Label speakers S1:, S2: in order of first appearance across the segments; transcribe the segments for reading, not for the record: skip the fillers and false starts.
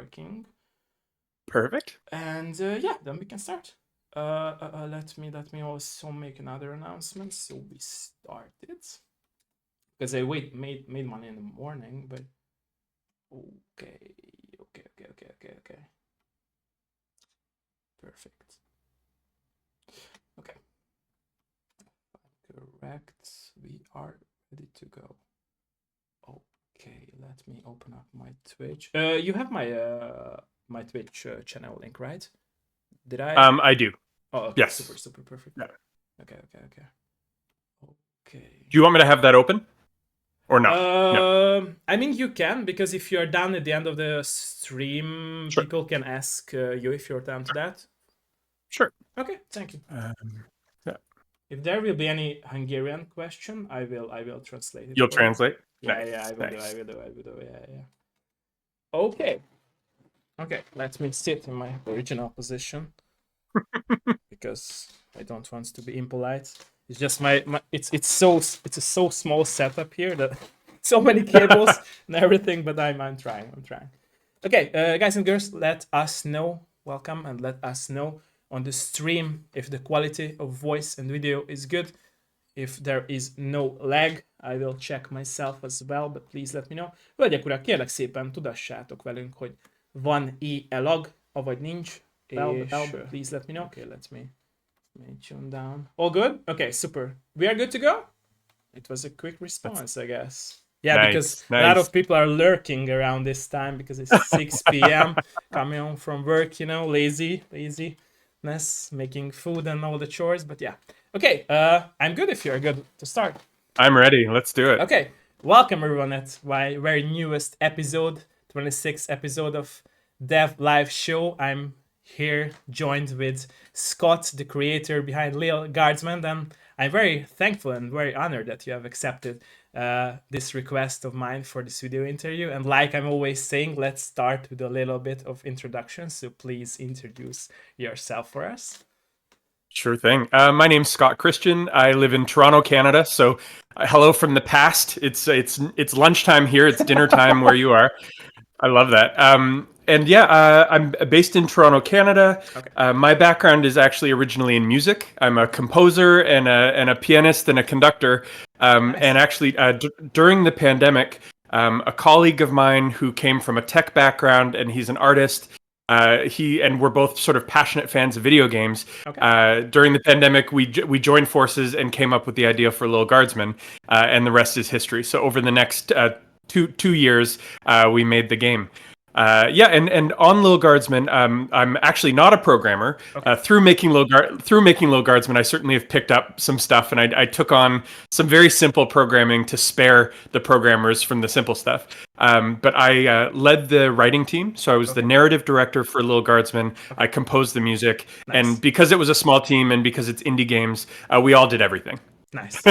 S1: working.
S2: Perfect.
S1: And yeah, then we can start. Let me also make another announcement. So we started because I made money in the morning, but okay. Perfect. Okay. Correct. We are ready to go. Okay, let me open up my Twitch. You have my Twitch channel link, right? Did I?
S2: I do.
S1: Oh, okay.
S2: Yes.
S1: Super perfect.
S2: Yeah.
S1: Okay.
S2: Do you want me to have that open? Or not? No.
S1: I mean, you can, because if you're done at the end of the stream,
S2: Sure.
S1: people can ask you if you're done to that.
S2: Sure.
S1: Okay, thank you.
S2: Yeah.
S1: If there will be any Hungarian question, I will translate it.
S2: You'll
S1: for
S2: translate?
S1: You. Yeah,
S2: Nice.
S1: yeah, I will
S2: nice.
S1: do. Yeah. Okay. Okay, let me sit in my original position because I don't want to be impolite. It's just it's a so small setup here that so many cables and everything, but I'm trying. Okay, guys and girls, let us know. Welcome, and let us know on the stream if the quality of voice and video is good. If there is no lag, I will check myself as well, but please let me know. Hölgyek, urak, kérlek szépen tudassátok velünk, hogy van-e lag, avagy nincs. És please let me know. Okay, let me tune down. All good? Okay, super. We are good to go? It was a quick response, I guess. Yeah,
S2: nice,
S1: because
S2: nice.
S1: a lot of people are lurking around this time because it's 6 p.m. coming home from work, laziness, making food and all the chores. But yeah. Okay, I'm good if you're good to start.
S2: I'm ready. Let's do it.
S1: Okay, welcome everyone at my very newest episode, 26th episode of Dev Live Show. I'm here joined with Scott, the creator behind Lil Guardsman, and I'm very thankful and very honored that you have accepted this request of mine for this video interview. And like I'm always saying, let's start with a little bit of introduction. So please introduce yourself for us.
S2: Sure thing. My name's Scott Christian. I live in Toronto, Canada. So, hello from the past. It's lunchtime here. It's dinner time where you are. I love that. And yeah, I'm based in Toronto, Canada.
S1: Okay.
S2: My background is actually originally in music. I'm a composer and a pianist and a conductor.
S1: Nice.
S2: And actually, during the pandemic, a colleague of mine who came from a tech background and he's an artist. We're both sort of passionate fans of video games.
S1: Okay.
S2: During the pandemic, we joined forces and came up with the idea for Lil Guardsman, and the rest is history. So over the next two years, we made the game. And on Lil Guardsman, I'm actually not a programmer.
S1: Okay.
S2: Through making Lil Guardsman, I certainly have picked up some stuff, and I took on some very simple programming to spare the programmers from the simple stuff. But I led the writing team, so I was the narrative director for Lil Guardsman. I composed the music, and because it was a small team and because it's indie games, we all did everything.
S1: Nice,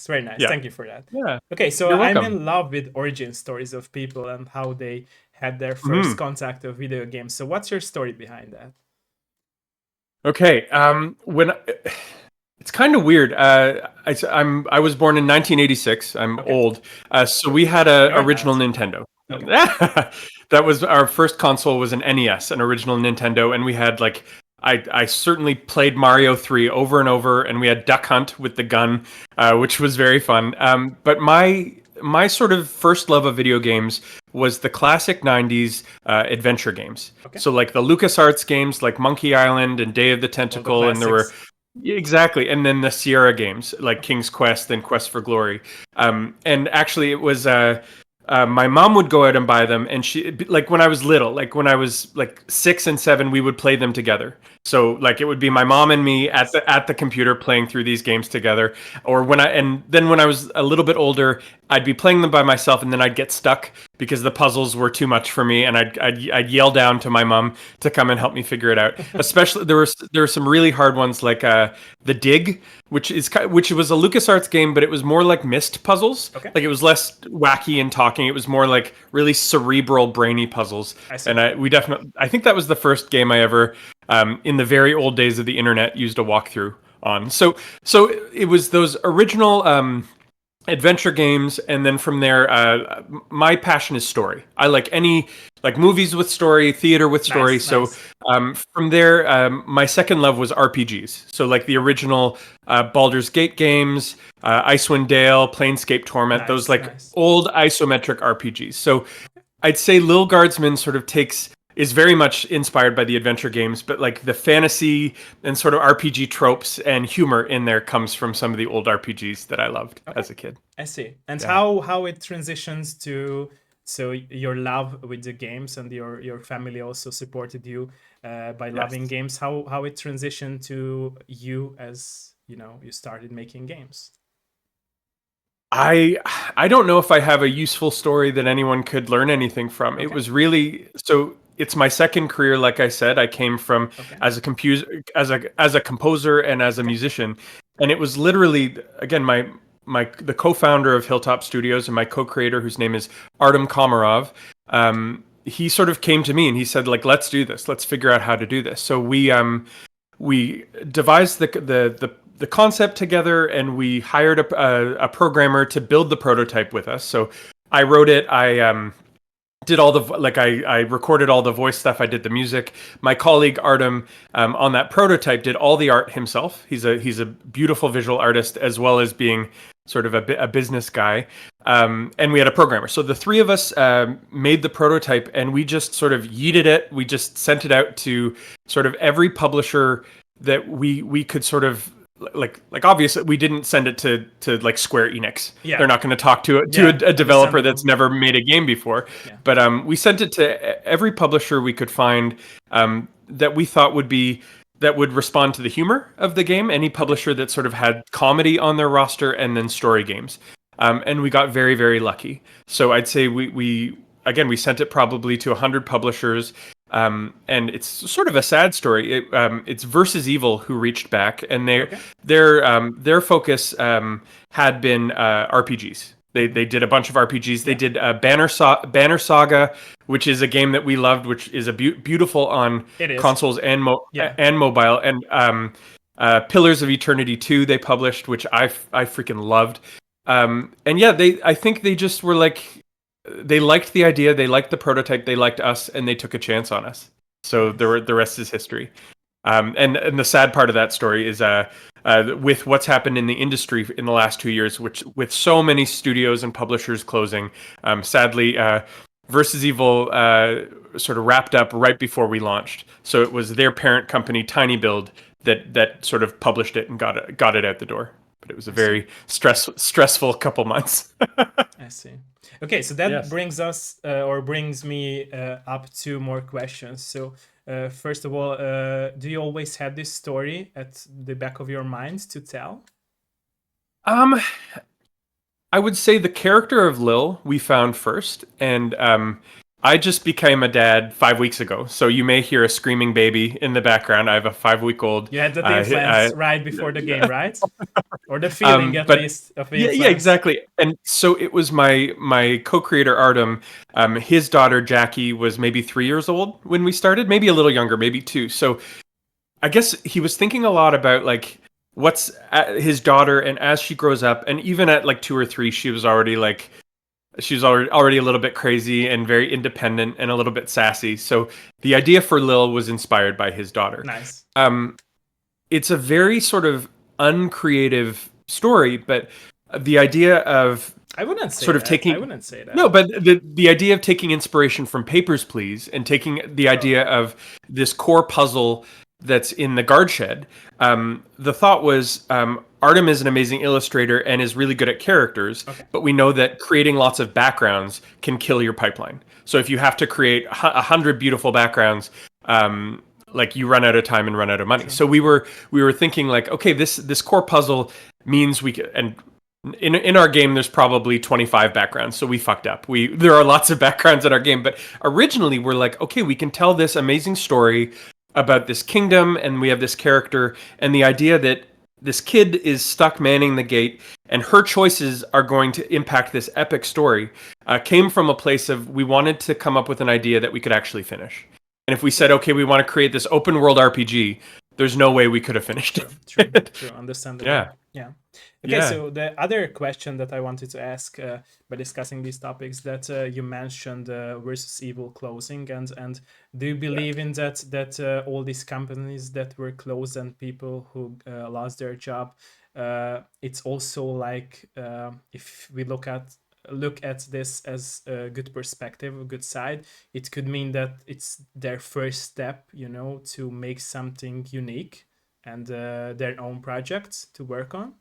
S1: very nice.
S2: Yeah.
S1: Thank you for that.
S2: Yeah.
S1: Okay, so I'm in love with origin stories of people and how they had their first contact of video games. So what's your story behind that?
S2: Okay, it's kind of weird. I was born in 1986. I'm old. So we had a original Nintendo. Okay. That was our first console, was an NES, an original Nintendo, and we had I certainly played Mario 3 over and over, and we had Duck Hunt with the gun, which was very fun. But my sort of first love of video games was the classic 90s adventure games. Okay. So like the LucasArts games like Monkey Island and Day of the Tentacle, and there were exactly, and then the Sierra games like King's Quest and Quest for Glory. And actually it was my mom would go out and buy them, and she, like when I was little, like when I was like 6 and 7, we would play them together. So like it would be my mom and me at the computer playing through these games together. Or then when I was a little bit older, I'd be playing them by myself, and then I'd get stuck because the puzzles were too much for me, and I'd yell down to my mom to come and help me figure it out. Especially there were some really hard ones like The Dig, which was a LucasArts game, but it was more like Myst puzzles. Okay. Like it was less wacky and talking. It was more like really cerebral, brainy puzzles. And I think that was the first game I ever, in the very old days of the internet, used a walkthrough on. So it was those original adventure games, and then from there, my passion is story. I like any like movies with story, theater with story.
S1: Nice,
S2: So
S1: nice.
S2: from there, my second love was RPGs. So like the original Baldur's Gate games, Icewind Dale, Planescape Torment, those
S1: Nice,
S2: like
S1: nice.
S2: old isometric RPGs. So I'd say Lil Guardsman sort of is very much inspired by the adventure games, but like the fantasy and sort of RPG tropes and humor in there comes from some of the old RPGs that I loved
S1: Okay,
S2: as a kid.
S1: I see. And
S2: Yeah.
S1: how it transitions to, so your love with the games, and your family also supported you by loving
S2: Yes.
S1: games. How it transitioned to you, as you know, you started making games.
S2: I I don't know if I have a useful story that anyone could learn anything from. It
S1: Okay.
S2: was really so it's my second career, like I said. I came from
S1: Okay.
S2: as a computer as a composer and as a
S1: Okay.
S2: musician. And it was literally again my the co-founder of Hilltop Studios and my co-creator whose name is Artem Komarov. He sort of came to me and he said like let's do this. Let's figure out how to do this. So we devised the concept together, and we hired a programmer to build the prototype with us. So I wrote it. I did all the I recorded all the voice stuff. I did the music. My colleague Artem on that prototype did all the art himself. He's a beautiful visual artist as well as being sort of a business guy. And we had a programmer. So the three of us made the prototype, and we just sort of yeeted it. We just sent it out to sort of every publisher that we could sort of like obviously we didn't send it to like Square Enix.
S1: Yeah.
S2: They're not going to talk to
S1: Yeah,
S2: a developer
S1: understandable.
S2: that's never made a game before.
S1: Yeah.
S2: But we sent it to every publisher we could find that we thought that would respond to the humor of the game. Any publisher that sort of had comedy on their roster, and then story games. And we got very, very lucky. So I'd say we again we sent it probably to 100 publishers. And it's sort of a sad story. It's Versus Evil who reached back, and
S1: Okay.
S2: their focus had been RPGs. They did a bunch of RPGs. They
S1: Yeah.
S2: did Banner Saga, which is a game that we loved, which is a beautiful on
S1: It is.
S2: consoles and
S1: Yeah.
S2: and mobile. And Pillars of Eternity 2 they published, which I freaking loved. And yeah, I think they just were like, they liked the idea, they liked the prototype, they liked us, and they took a chance on us. So the rest is history. And the sad part of that story is with what's happened in the industry in the last 2 years, which with so many studios and publishers closing, sadly, Versus Evil sort of wrapped up right before we launched. So it was their parent company, Tiny Build, that sort of published it and got it out the door. But it was a very stressful couple months.
S1: I see. Okay, so that
S2: Yes.
S1: brings us or brings me up two more questions. So first of all, do you always have this story at the back of your mind to tell?
S2: I would say the character of Lil we found first, and I just became a dad 5 weeks ago, so you may hear a screaming baby in the background. I have a 5-week-old.
S1: You had that influence right before the game, right? Or the feeling, at
S2: but
S1: least, of the
S2: yeah,
S1: influence.
S2: exactly. And so it was my co-creator Artem. His daughter Jackie was maybe 3 years old when we started, maybe a little younger, maybe 2. So I guess he was thinking a lot about like what's his daughter, and as she grows up, and even at like 2 or 3, she was already already a little bit crazy and very independent and a little bit sassy. So the idea for Lil was inspired by his daughter.
S1: Nice.
S2: It's a very sort of uncreative story, but the idea of
S1: I wouldn't say
S2: sort of
S1: that.
S2: taking
S1: I wouldn't say that.
S2: no, but the idea of taking inspiration from Papers, Please, and taking the idea of this core puzzle that's in the guard shed. The thought was Artem is an amazing illustrator and is really good at characters, but we know that creating lots of backgrounds can kill your pipeline. So if you have to create 100 beautiful backgrounds, like you run out of time and run out of money. So we were thinking like, okay, this core puzzle means we can, and in our game there's probably 25 backgrounds, so we fucked up. There are lots of backgrounds in our game, but originally we're like, okay, we can tell this amazing story about this kingdom, and we have this character, and the idea that this kid is stuck manning the gate and her choices are going to impact this epic story came from a place of we wanted to come up with an idea that we could actually finish. And if we said, okay, we want to create this open world RPG, there's no way we could have finished it.
S1: True, understandable.
S2: Yeah.
S1: Yeah. Okay,
S2: Yeah.
S1: so the other question that I wanted to ask by discussing these topics that you mentioned versus evil closing, and do you
S2: Yeah.
S1: believe in that all these companies that were closed and people who lost their job, it's also like if we look at this as a good perspective, a good side, it could mean that it's their first step, to make something unique and their own projects to work on.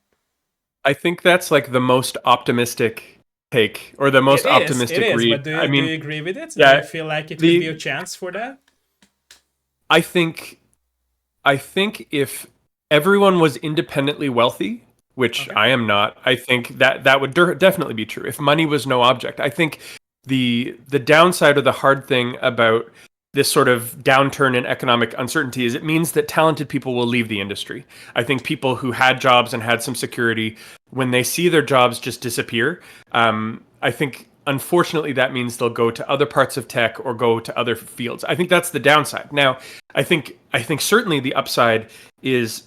S2: I think that's like the most optimistic take or the
S1: It
S2: most
S1: is, it
S2: optimistic
S1: is.
S2: read.
S1: But do
S2: I
S1: you, do
S2: mean,
S1: you agree with it? Do you
S2: yeah,
S1: feel like it could be a
S2: the
S1: chance for that?
S2: I think I think if everyone was independently wealthy, which
S1: Okay.
S2: I am not, I think that would definitely be true. If money was no object, I think the downside or the hard thing about this sort of downturn in economic uncertainty is it means that talented people will leave the industry. I think people who had jobs and had some security, when they see their jobs just disappear, I think unfortunately that means they'll go to other parts of tech or go to other fields. I think that's the downside. Now, I think certainly the upside is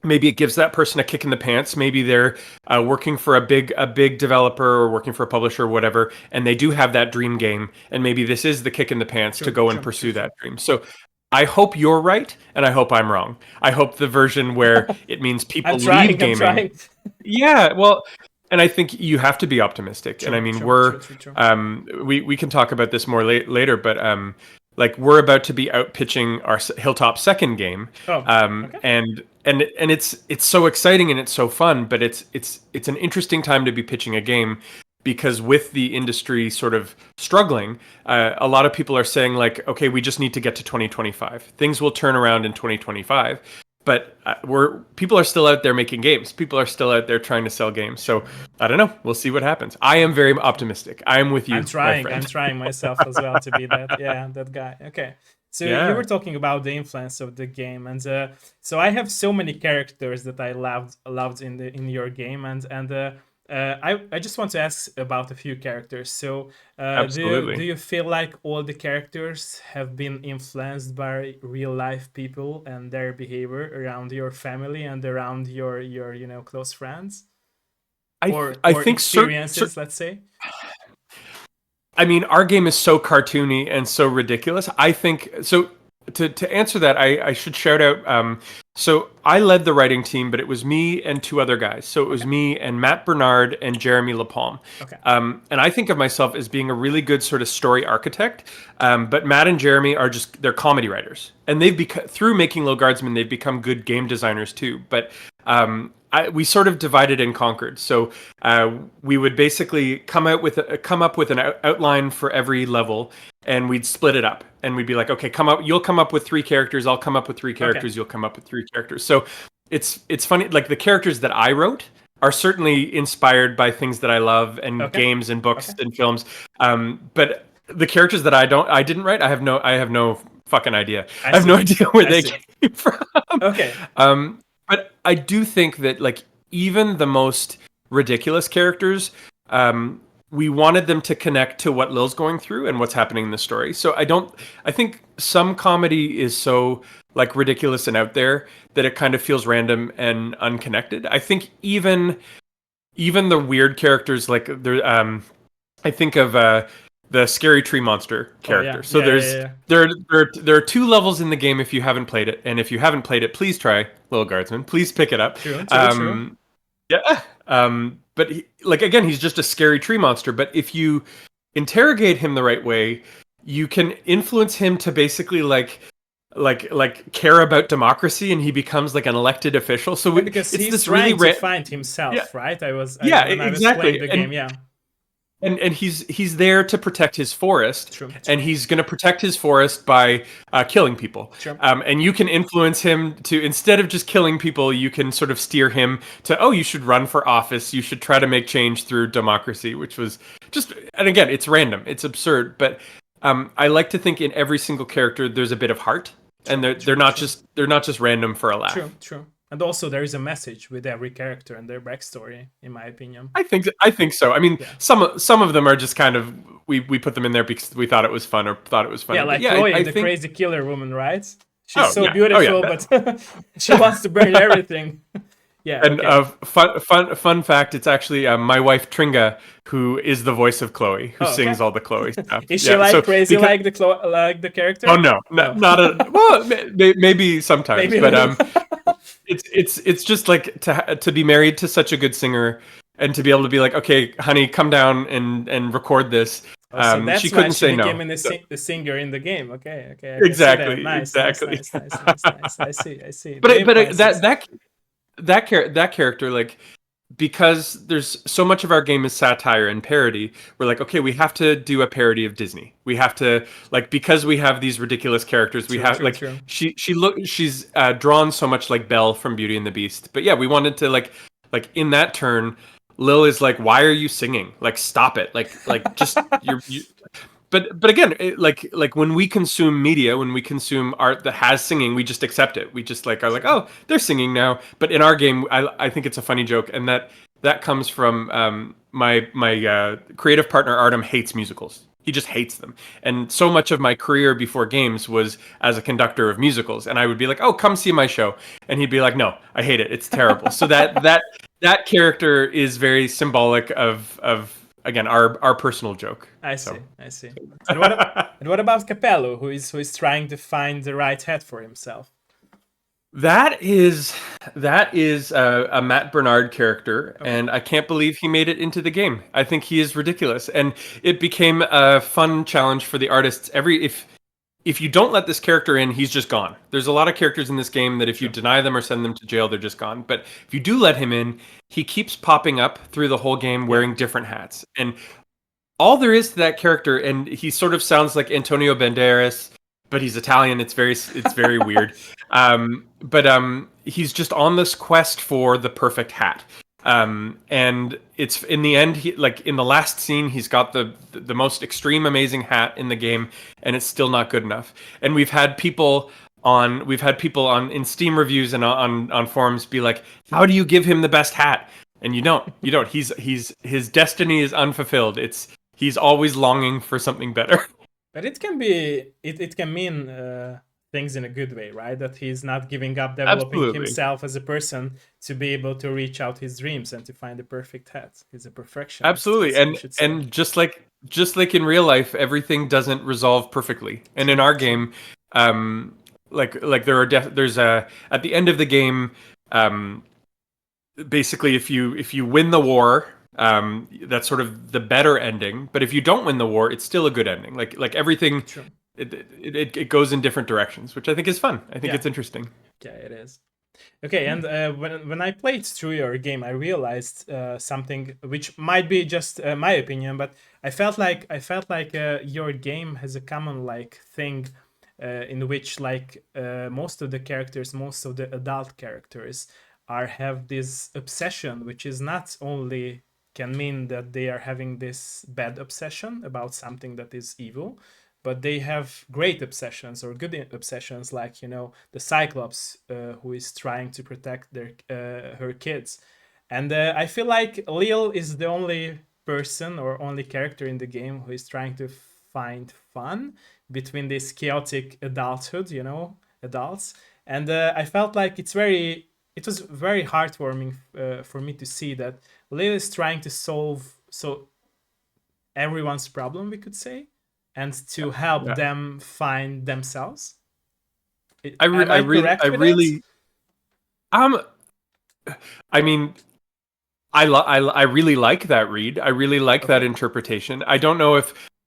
S2: maybe it gives that person a kick in the pants. Maybe they're working for a big developer or working for a publisher or whatever, and they do have that dream game, and maybe this is the kick in the pants to
S1: True,
S2: go and
S1: true, true,
S2: pursue
S1: true.
S2: that dream. So I hope you're right, and I hope I'm wrong. I hope the version where it means
S1: I'm
S2: people leave
S1: trying, I'm
S2: gaming.
S1: trying.
S2: Yeah, well, and I think you have to be optimistic. And I
S1: True,
S2: mean,
S1: true, true, true, true.
S2: we can talk about this more later, but like we're about to be out pitching our Hilltop second game,
S1: Oh, okay.
S2: and it's so exciting and it's so fun, but it's an interesting time to be pitching a game because with the industry sort of struggling, a lot of people are saying like, okay, we just need to get to 2025. Things will turn around in 2025. But people are still out there making games. People are still out there trying to sell games. So I don't know. We'll see what happens. I am very optimistic. I am with
S1: I'm
S2: you, my
S1: trying. I'm
S2: friend.
S1: trying myself as well to be that. Yeah, that guy. Okay. So you were
S2: Yeah,
S1: talking about the influence of the game, and so I have so many characters that I loved in your game, and I just want to ask about a few characters. So do you
S2: absolutely.
S1: feel like all the characters have been influenced by real life people and their behavior around your family and around your close friends
S2: I
S1: or
S2: think
S1: experiences, let's say?
S2: I mean, our game is so cartoony and so ridiculous. I think so. To answer that, I should shout out. So I led the writing team, but it was me and two other guys. So it was
S1: Okay.
S2: me and Matt Bernard and Jeremy Lapalme.
S1: Okay.
S2: And I think of myself as being a really good sort of story architect. But Matt and Jeremy are they're comedy writers, and they've become through making Low Guardsmen, they've become good game designers too. But we sort of divided and conquered. So we would basically come up with an outline for every level, and we'd split it up. And we'd be like, okay, you'll come up with three characters. I'll come up with three
S1: Okay.
S2: characters. You'll come up with three characters. So it's funny. Like the characters that I wrote are certainly inspired by things that I love and
S1: Okay.
S2: games and books
S1: Okay.
S2: and films. But the characters that I didn't write, I have no fucking idea.
S1: I
S2: I have no
S1: see.
S2: idea where
S1: I
S2: they
S1: see.
S2: came from.
S1: Okay.
S2: But I do think that like even the most ridiculous characters, we wanted them to connect to what Lil's going through and what's happening in the story. So I think some comedy is so like ridiculous and out there that it kind of feels random and unconnected. I think even the weird characters like there, I think of the scary tree monster
S1: Oh yeah.
S2: character. So
S1: Yeah. Yeah. Yeah.
S2: there are two levels in the game if you haven't played it, and if you haven't played it, please try Little Guardsman. Please pick it up.
S1: True. True. True.
S2: Um, yeah. But like again, he's just a scary tree monster. But if you interrogate him the right way, you can influence him to basically like care about democracy, and he becomes like an elected official. So
S1: Yeah, because
S2: it's
S1: he's
S2: this really
S1: trying to find
S2: yeah,
S1: himself, right?
S2: yeah,
S1: When I was playing
S2: exactly.
S1: the game. Yeah.
S2: And he's there to protect his forest,
S1: True.
S2: and
S1: True.
S2: he's going to protect his forest by killing people.
S1: True.
S2: And you can influence him to, instead of just killing people, you can sort of steer him to, oh, you should run for office. You should try to make change through democracy, which was just, and again, it's random, it's absurd, but I like to think in every single character there's a bit of heart, and
S1: True.
S2: they're
S1: True.
S2: not
S1: True.
S2: just random for a laugh.
S1: True. True. And also, there is a message with every character and their backstory, in my opinion.
S2: I think so. I mean,
S1: Yeah.
S2: some of them are just kind of we put them in there because we thought it was fun or thought it was
S1: Yeah,
S2: funny. But
S1: like
S2: yeah,
S1: Chloe,
S2: I
S1: the
S2: think
S1: crazy killer woman, right? She's
S2: oh
S1: so
S2: yeah, oh yeah,
S1: beautiful, but she wants to burn everything. Yeah.
S2: And
S1: Okay.
S2: fun fact, it's actually my wife Tringa who is the voice of Chloe, who
S1: Oh, okay.
S2: sings all the Chloe stuff.
S1: Is she
S2: Yeah,
S1: like
S2: so
S1: crazy
S2: because
S1: like like the
S2: oh
S1: character?
S2: no,
S1: No.
S2: not a well, maybe sometimes,
S1: Maybe a
S2: but
S1: little.
S2: it's just like to be married to such a good singer and to be able to be like, okay, honey, come down and record this.
S1: Oh, so
S2: She
S1: that's why
S2: couldn't
S1: she
S2: say
S1: became
S2: no.
S1: a,
S2: So,
S1: a singer in the game. Okay, okay, I can see that.
S2: exactly,
S1: Nice, nice,
S2: exactly.
S1: nice, nice, nice, nice. I see, I see.
S2: But
S1: The
S2: that
S1: influences.
S2: that character, like, because there's so much of our game is satire and parody, we're like, okay, we have to do a parody of Disney. We have to, like, because we have these ridiculous characters, we
S1: True,
S2: have
S1: true,
S2: like
S1: true.
S2: she's drawn so much like Belle from Beauty and the Beast. But yeah, we wanted to like in that turn, Lil is like, why are you singing? Like, stop it. Like just you but again, like when we consume media, when we consume art that has singing, we just accept it. We just like are like,
S1: True.
S2: oh, they're singing now. But in our game, I think it's a funny joke, and that comes from my creative partner Artem hates musicals. He just hates them, and so much of my career before games was as a conductor of musicals. And I would be like, oh, come see my show, and he'd be like, no, I hate it. It's terrible. So that character is very symbolic of again our personal joke.
S1: I
S2: So.
S1: see, I see. And and what about Capello, who is trying to find the right hat for himself?
S2: That is a Matt Bernard character,
S1: Okay.
S2: and I can't believe he made it into the game. I think he is ridiculous, and it became a fun challenge for the artists. If you don't let this character in, he's just gone. There's a lot of characters in this game that if you
S1: True.
S2: deny them or send them to jail, they're just gone. But if you do let him in, he keeps popping up through the whole game
S1: Yeah.
S2: wearing different hats, and all there is to that character, and he sort of sounds like Antonio Banderas, but he's Italian. It's very weird. But he's just on this quest for the perfect hat. And it's in the end, he like in the last scene, he's got the most extreme, amazing hat in the game, and it's still not good enough. And we've had people on in Steam reviews and on forums be like, "How do you give him the best hat?" And you don't. He's his destiny is unfulfilled. He's always longing for something better.
S1: But it can be it can mean things in a good way, right? That he's not giving up developing
S2: Absolutely.
S1: himself as a person to be able to reach out his dreams and to find the perfect hat. He's a perfectionist,
S2: Absolutely.
S1: we
S2: And
S1: should say.
S2: and just like in real life, everything doesn't resolve perfectly. And in
S1: True,
S2: our
S1: true.
S2: game, like there's a at the end of the game, um basically if you win the war, that's sort of the better ending. But if you don't win the war, it's still a good ending. Like everything,
S1: True.
S2: it goes in different directions, which I think is fun. I think
S1: Yeah.
S2: it's interesting.
S1: Yeah, it is. Okay, and when I played through your game, I realized something which might be just my opinion, but I felt like your game has a common like thing in which like most of the characters, most of the adult characters, are have this obsession, which is not only can mean that they are having this bad obsession about something that is evil, but they have great obsessions or good obsessions, like the Cyclops, who is trying to protect her kids. And I feel like Lil is the only person or only character in the game who is trying to find fun between this chaotic adulthood, adults. And I felt like it was very heartwarming for me to see that Lil is trying to solve everyone's problem, we could say, and to help
S2: Yeah.
S1: them find themselves.
S2: I re-
S1: Am
S2: I
S1: I
S2: really I
S1: correct with that?
S2: really um I mean I really like that read. I really like that
S1: Okay.
S2: interpretation. I don't know.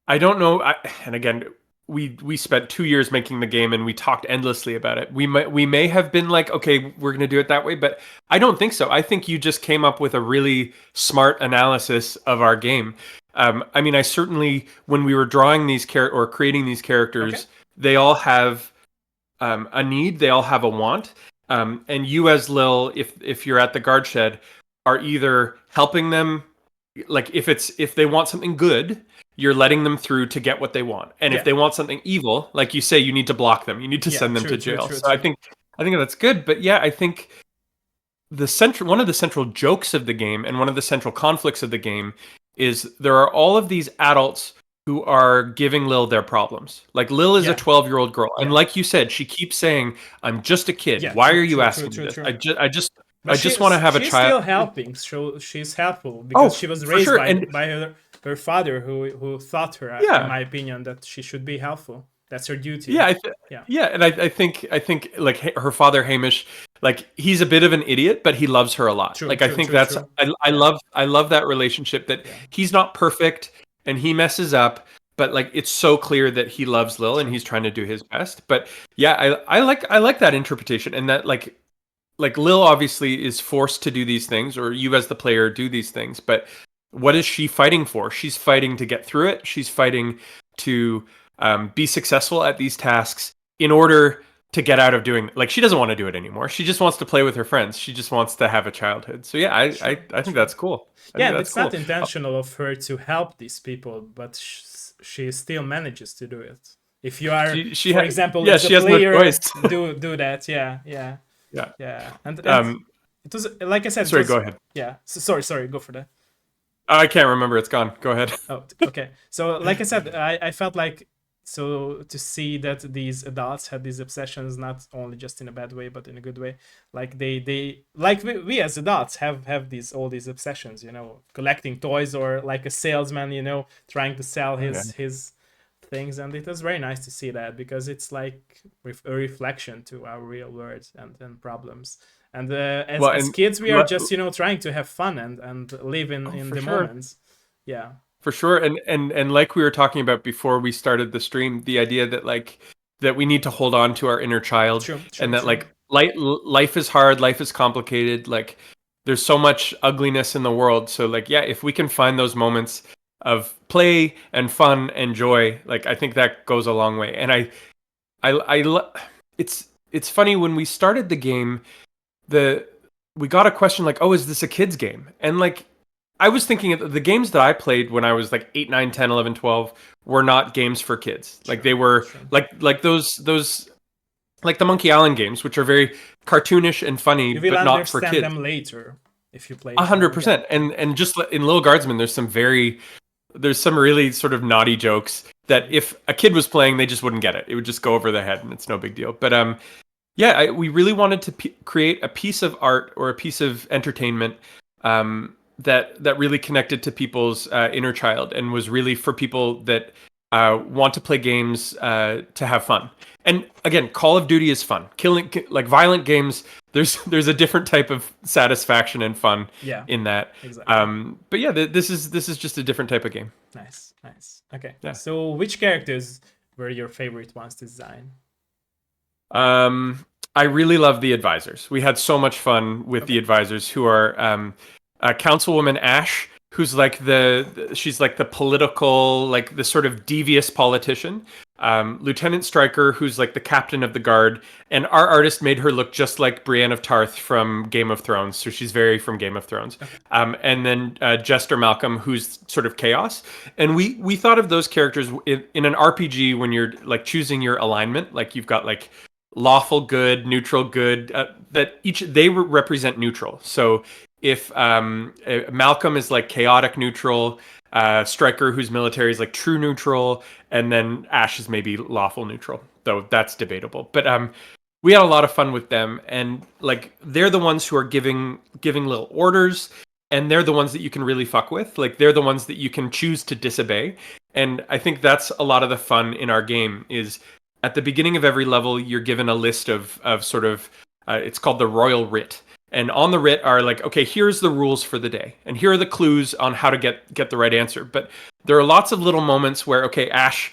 S2: And again, we spent 2 years making the game, and we talked endlessly about it. We may have been like, okay, we're gonna do it that way, but I don't think so. I think you just came up with a really smart analysis of our game. I mean, I certainly, when we were drawing these or creating these
S1: Okay.
S2: characters, they all have a need, they all have a want. And you as Lil, if you're at the guard shed, are either helping them, like if they want something good, you're letting them through to get what they want. And if
S1: Yeah.
S2: they want something evil, like you say, you need to block them. You need to
S1: Yeah.
S2: send them
S1: True.
S2: to
S1: True.
S2: jail.
S1: True.
S2: So I
S1: True.
S2: think I think that's good. But yeah, I think one of the central jokes of the game and one of the central conflicts of the game is there are all of these adults who are giving Lil their problems. Like, Lil is a
S1: Yeah.
S2: 12-year-old girl, and
S1: Yeah.
S2: like you said, she keeps saying, "I'm just a kid.
S1: Yeah.
S2: Why
S1: True.
S2: are you
S1: True. True.
S2: asking me
S1: True.
S2: this?
S1: True. But
S2: just want to have a
S1: she's
S2: child.
S1: still helping. So she's helpful
S2: Oh,
S1: because she was
S2: for
S1: raised
S2: sure. And
S1: by her father, who taught her, in
S2: yeah,
S1: my opinion, that she should be helpful. That's her duty.
S2: yeah,
S1: Yeah.
S2: yeah, and I think like her father Hamish, like he's a bit of an idiot, but he loves her a lot.
S1: True.
S2: Like I
S1: True.
S2: think
S1: True.
S2: that's
S1: True. Yeah.
S2: I love that relationship that
S1: Yeah.
S2: he's not perfect and he messes up, but like it's so clear that he loves Lil and
S1: True.
S2: he's trying to do his best. But yeah, I like that interpretation and that like Lil obviously is forced to do these things, or you as the player do these things, but what is she fighting for? She's fighting to get through it. She's fighting to be successful at these tasks in order to get out of doing, like, she doesn't want to do it anymore. She just wants to play with her friends. She just wants to have a childhood. So yeah,
S1: True.
S2: I think
S1: True.
S2: that's cool. I
S1: Yeah,
S2: think
S1: and
S2: that's
S1: it's not
S2: cool.
S1: intentional of her to help these people, but she still manages to do it. If you are,
S2: She
S1: for example,
S2: yeah,
S1: as a
S2: she has no choice.
S1: player, do that. Yeah, yeah,
S2: Yeah.
S1: yeah. And
S2: Um,
S1: it was, like I said, it
S2: sorry, go
S1: was,
S2: ahead.
S1: yeah. Sorry, go for that.
S2: I can't remember. It's gone. Go ahead.
S1: Oh, okay. So, like I said, I felt like, so to see that these adults had these obsessions, not only just in a bad way, but in a good way. Like they like we as adults have all these obsessions, collecting toys, or like a salesman, trying to sell
S2: Oh, yeah.
S1: his things. And it was very nice to see that, because it's like a reflection to our real world and problems. And
S2: Well,
S1: as
S2: and
S1: kids, we are just trying to have fun and live
S2: oh,
S1: in
S2: for
S1: the
S2: sure.
S1: moments. Yeah.
S2: For sure, and like we were talking about before we started the stream, the idea that like that we need to hold on to our inner child,
S1: True.
S2: and
S1: True.
S2: that
S1: True.
S2: like life is hard, life is complicated, like there's so much ugliness in the world. So like yeah, if we can find those moments of play and fun and joy, like I think that goes a long way. And it's funny when we started the game, the we got a question like, oh, is this a kids game? And like I was thinking the games that I played when I was like 8, 9, 10, 11, 12 were not games for kids. Like
S1: True.
S2: they were
S1: True.
S2: like those like the Monkey Island games, which are very cartoonish and funny,
S1: You will
S2: but not for
S1: understand
S2: kids.
S1: them later if you play them. Yeah.
S2: 100%. And just in Little Guardsman, there's some really sort of naughty jokes that if a kid was playing, they just wouldn't get it. It would just go over their head, and it's no big deal. But yeah, we really wanted to create a piece of art or a piece of entertainment that really connected to people's inner child and was really for people that want to play games to have fun. And again, Call of Duty is fun. Killing like violent games, there's a different type of satisfaction and fun
S1: Yeah.
S2: in that.
S1: Exactly.
S2: But yeah, this is just a different type of game.
S1: Nice. Nice. Okay.
S2: Yeah.
S1: So, which characters were your favorite ones to design?
S2: I really love the advisors. We had so much fun with the advisors, who are Councilwoman Ash, who's like she's like the political, like the sort of devious politician. Lieutenant Stryker, who's like the captain of the guard, and our artist made her look just like Brienne of Tarth from Game of Thrones, so she's very from Game of Thrones. And then Jester Malcolm, who's sort of chaos. And we thought of those characters in an RPG when you're like choosing your alignment, like you've got like lawful good, neutral good, that they represent neutral. So if Malcolm is like chaotic neutral, Stryker, who's military, is like true neutral, and then Ash is maybe lawful neutral, though that's debatable. But we had a lot of fun with them, and like they're the ones who are giving little orders, and they're the ones that you can really fuck with. Like they're the ones that you can choose to disobey, and I think that's a lot of the fun in our game. Is at the beginning of every level, you're given a list of sort of it's called the Royal Writ. And on the writ are like, okay, here's the rules for the day, and here are the clues on how to get the right answer. But there are lots of little moments where, okay, Ash,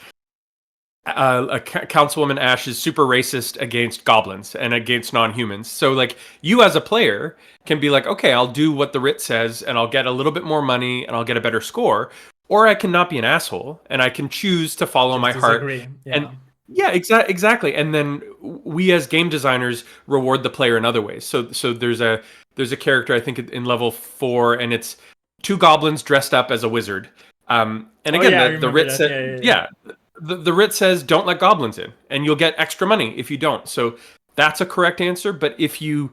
S2: Councilwoman Ash is super racist against goblins and against non-humans. So like you as a player can be like, okay, I'll do what the writ says, and I'll get a little bit more money, and I'll get a better score, or I can not be an asshole, and I can choose to follow my heart.
S1: Disagree. Yeah.
S2: And yeah, exactly. And then we as game designers reward the player in other ways. So there's a character, I think in level 4, and it's 2 goblins dressed up as a wizard. And again, the writ said, the writ says don't let goblins in, and you'll get extra money if you don't. So that's a correct answer. But if you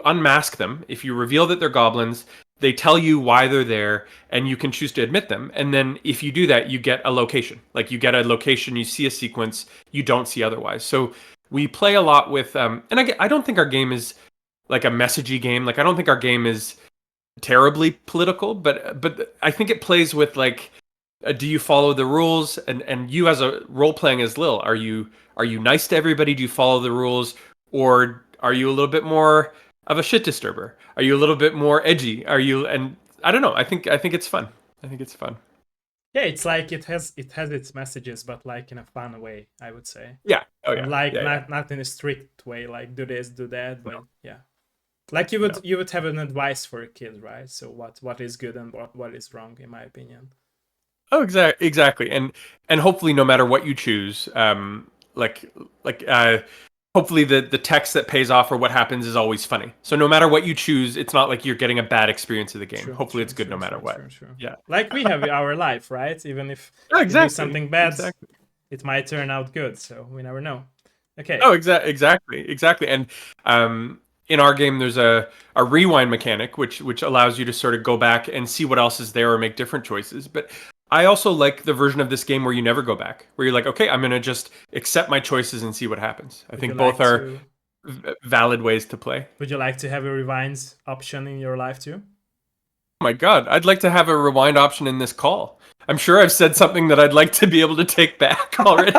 S2: unmask them, if you reveal that they're goblins, they tell you why they're there, and you can choose to admit them. And then if you do that, you get a location. Like you get a location, you see a sequence you don't see otherwise. So we play a lot with, and I don't think our game is like a messagey game. Like I don't think our game is terribly political, but I think it plays with like, do you follow the rules? And you as a role playing as Lil, are you nice to everybody? Do you follow the rules, or are you a little bit more of a shit disturber? Are you a little bit more edgy? Are you? And I don't know. I think it's fun. I think it's fun.
S1: Yeah, it's like it has its messages, but like in a fun way, I would say.
S2: Yeah. Oh
S1: And
S2: yeah.
S1: like
S2: Yeah. Yeah.
S1: not in a strict way, like do this, do that,
S2: No.
S1: but yeah. Like you would
S2: No.
S1: you would have an advice for a kid, right? So what is good and what is wrong, in my opinion.
S2: Oh, exactly. And hopefully, no matter what you choose, like like hopefully the text that pays off or what happens is always funny. So no matter what you choose, it's not like you're getting a bad experience of the game.
S1: True,
S2: Hopefully,
S1: true,
S2: it's good no
S1: true,
S2: matter
S1: true,
S2: what.
S1: true, true.
S2: Yeah.
S1: Like we have our life, right? Even if
S2: Oh,
S1: we do
S2: exactly.
S1: something bad,
S2: Exactly.
S1: it might turn out good. So we never know. Okay.
S2: Oh, exactly. And um, in our game, there's a rewind mechanic, which allows you to sort of go back and see what else is there or make different choices. But I also like the version of this game where you never go back, where you're like, okay, I'm gonna just accept my choices and see what happens. I
S1: Would you
S2: think both
S1: like
S2: are
S1: to
S2: valid ways to play.
S1: would you like to have a rewind option in your life too?
S2: Oh my God, I'd like to have a rewind option in this call. I'm sure I've said something that I'd like to be able to take back already.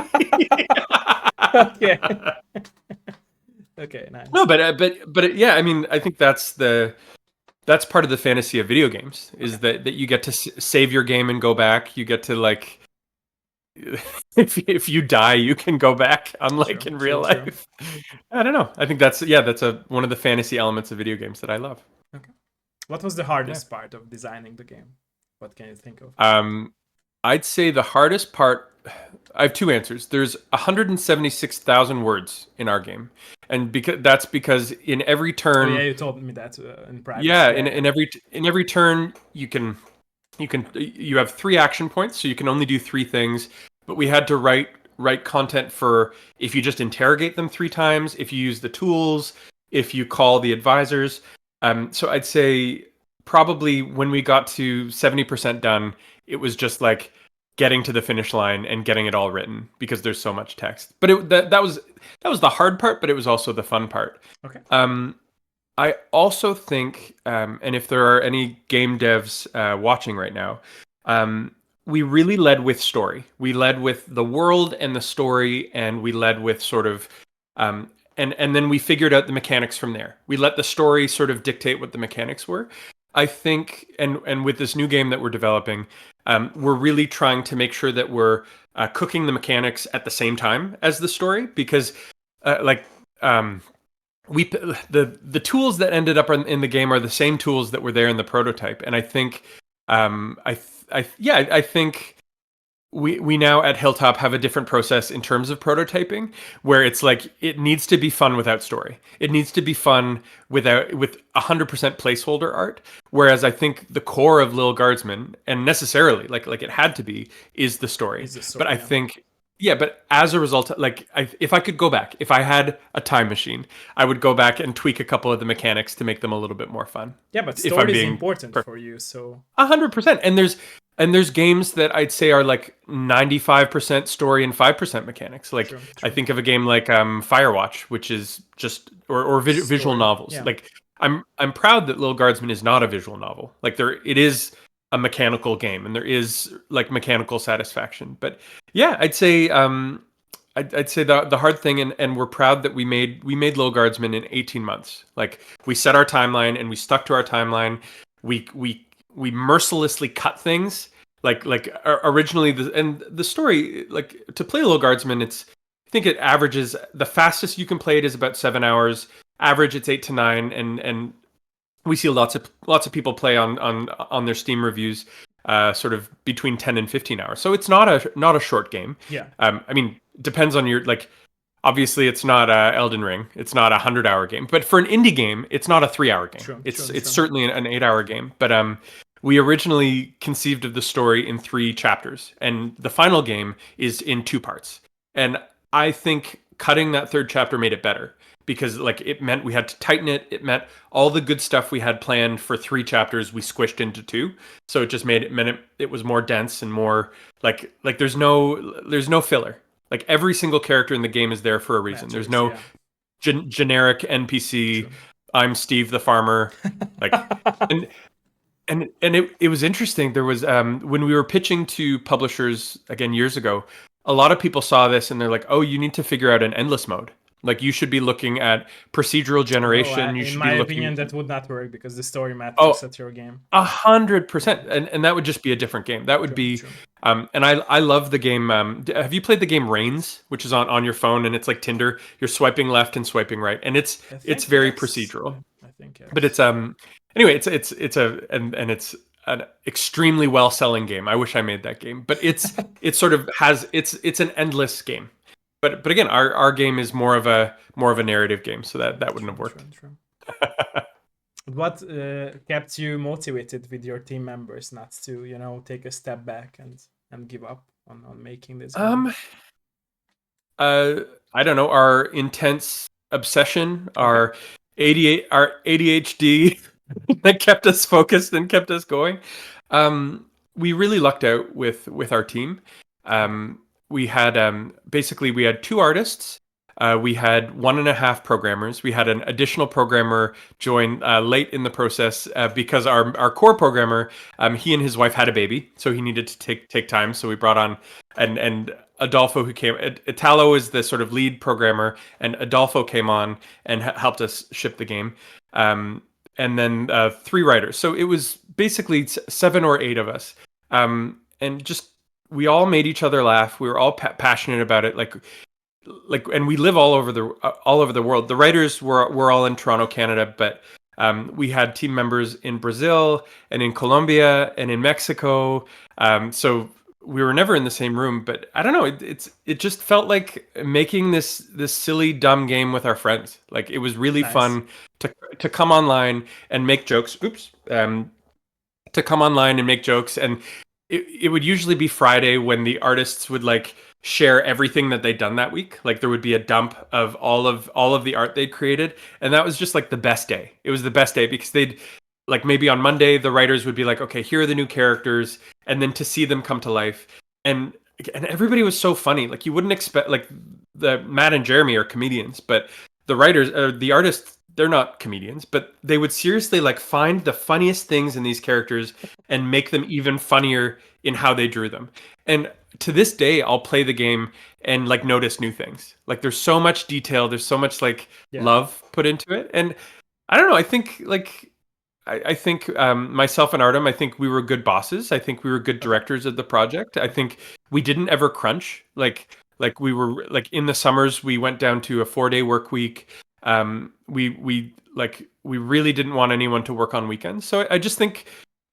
S1: Okay. Okay,
S2: No,
S1: nice.
S2: but yeah, I mean, I think that's part of the fantasy of video games
S1: Okay.
S2: is that you get to save your game and go back. You get to like if you die, you can go back, unlike
S1: True,
S2: in
S1: true,
S2: real
S1: true.
S2: life. I don't know. I think that's a one of the fantasy elements of video games that I love.
S1: Okay. What was the
S2: Yeah.
S1: hardest part of designing the game? What can you think of?
S2: Um, I'd say the hardest part. I have two answers. There's 176,000 words in our game, and because in every
S1: Oh yeah,
S2: turn,
S1: you told me that in private.
S2: yeah,
S1: Yeah, yeah.
S2: in every turn you have three action points, so you can only do three things. But we had to write content for if you just interrogate them three times, if you use the tools, if you call the advisors. So I'd say probably when we got to 70% done, it was just like getting to the finish line and getting it all written because there's so much text. But that was the hard part, but it was also the fun part.
S1: Okay.
S2: Um, I also think, and if there are any game devs watching right now, we really led with story. We led with the world and the story, and we led with sort of, and then we figured out the mechanics from there. We let the story sort of dictate what the mechanics were. I think, and with this new game that we're developing, we're really trying to make sure that we're cooking the mechanics at the same time as the story because, like. We the tools that ended up in the game are the same tools that were there in the prototype, and I think I think we now at Hilltop have a different process in terms of prototyping where it's like it needs to be fun without story. It needs to be fun with 100% placeholder art. Whereas I think the core of Lil Guardsman, and necessarily like it had to be, is the story.
S1: Is the
S2: But
S1: story,
S2: I
S1: yeah.
S2: think yeah, but as a result, like if I could go back, if I had a time machine, I would go back and tweak a couple of the mechanics to make them a little bit more fun.
S1: Yeah, but
S2: If I'm
S1: story is
S2: being
S1: important
S2: perfect.
S1: for you, so
S2: 100%. And there's games that I'd say are like 95% story and 5% mechanics. Like
S1: true,
S2: I
S1: true.
S2: think of a game like Firewatch, which is just or visual
S1: Story,
S2: novels.
S1: yeah.
S2: Like I'm proud that Little Guardsman is not a visual novel. Like it is a mechanical game and there is like mechanical satisfaction. But yeah, I'd say the hard thing, and we're proud that we made Little Guardsman in 18 months. Like we set our timeline and we stuck to our timeline. We mercilessly cut things. Originally the story, like to play Little Guardsman, I think it averages, the fastest you can play it is about 7 hours. Average it's 8 to 9, and we see lots of people play on their Steam reviews, sort of between 10 and 15 hours. So it's not a short game.
S1: Yeah.
S2: I mean, depends on your like. Obviously, it's not Elden Ring. It's not 100-hour game. But for an indie game, it's not a 3-hour game.
S1: True,
S2: It's
S1: true,
S2: it's
S1: true.
S2: certainly an 8-hour game. But we originally conceived of the story in 3 chapters, and the final game is in 2 parts. And I think cutting that third chapter made it better because like it meant we had to tighten it. It meant all the good stuff we had planned for 3 chapters we squished into 2. So it just meant it was more dense and more like there's no filler. Like every single character in the game is there for a reason. There's
S1: Matters,
S2: no
S1: yeah.
S2: generic NPC
S1: True.
S2: I'm Steve the farmer. Like, and it was interesting. There was when we were pitching to publishers again years ago, a lot of people saw this and they're like, "Oh, you need to figure out an endless mode. Like you should be looking at procedural
S1: No,
S2: generation. You
S1: in
S2: should be
S1: my opinion,
S2: looking."
S1: that would not work because the story
S2: Oh,
S1: matters at your game.
S2: 100%, and that would just be a different game. That would
S1: True,
S2: be,
S1: true.
S2: and I love the game. Have you played the game Reigns, which is on your phone, and it's like Tinder. You're swiping left and swiping right, and
S1: I
S2: it's
S1: think
S2: very
S1: yes.
S2: procedural.
S1: I think
S2: But
S1: yes.
S2: it's anyway, it's a and it's an extremely well selling game. I wish I made that game, but it sort of has it's an endless game. But again, our game is more of a narrative game, so that wouldn't
S1: True,
S2: have
S1: true,
S2: worked.
S1: true. What kept you motivated with your team members not to, take a step back and give up on making this game?
S2: Um, I don't know, our intense obsession,
S1: Okay.
S2: our ADHD that kept us focused and kept us going. We really lucked out with our team.
S1: Okay.
S2: We had basically we had two artists. We had one and a half programmers. We had an additional programmer join late in the process because our core programmer, he and his wife had a baby, so he needed to take time. So we brought on and Adolfo, who came. Italo is the sort of lead programmer, and Adolfo came on and helped us ship the game. And then three writers. So it was basically 7 or 8 of us, and just we all made each other laugh. We were all passionate about it, and we live all over the world. The writers were all in Toronto, Canada, but we had team members in Brazil and in Colombia and in Mexico. So we were never in the same room, but I don't know. It just felt like making this silly dumb game with our friends. Like it was really
S1: Nice.
S2: fun to come online and make jokes. Oops. To come online and make jokes, and it would usually be Friday when the artists would like share everything that they'd done that week. Like there would be a dump of all of the art they'd created, and that was just like the best day. It was the best day because they'd like maybe on Monday the writers would be like, okay, here are the new characters, and then to see them come to life, and everybody was so funny. Like you wouldn't expect like the Matt and Jeremy are comedians, but the writers the artists, they're not comedians, but they would seriously like find the funniest things in these characters and make them even funnier in how they drew them. And to this day, I'll play the game and like notice new things. Like there's so much detail, there's so much like
S1: Yeah.
S2: love put into it. And I don't know, I think I think myself and Artem, I think we were good bosses. I think we were good
S1: Okay.
S2: directors of the project. I think we didn't ever crunch. Like we were like in the summers, we went down to a 4-day work week. We really didn't want anyone to work on weekends. So I just think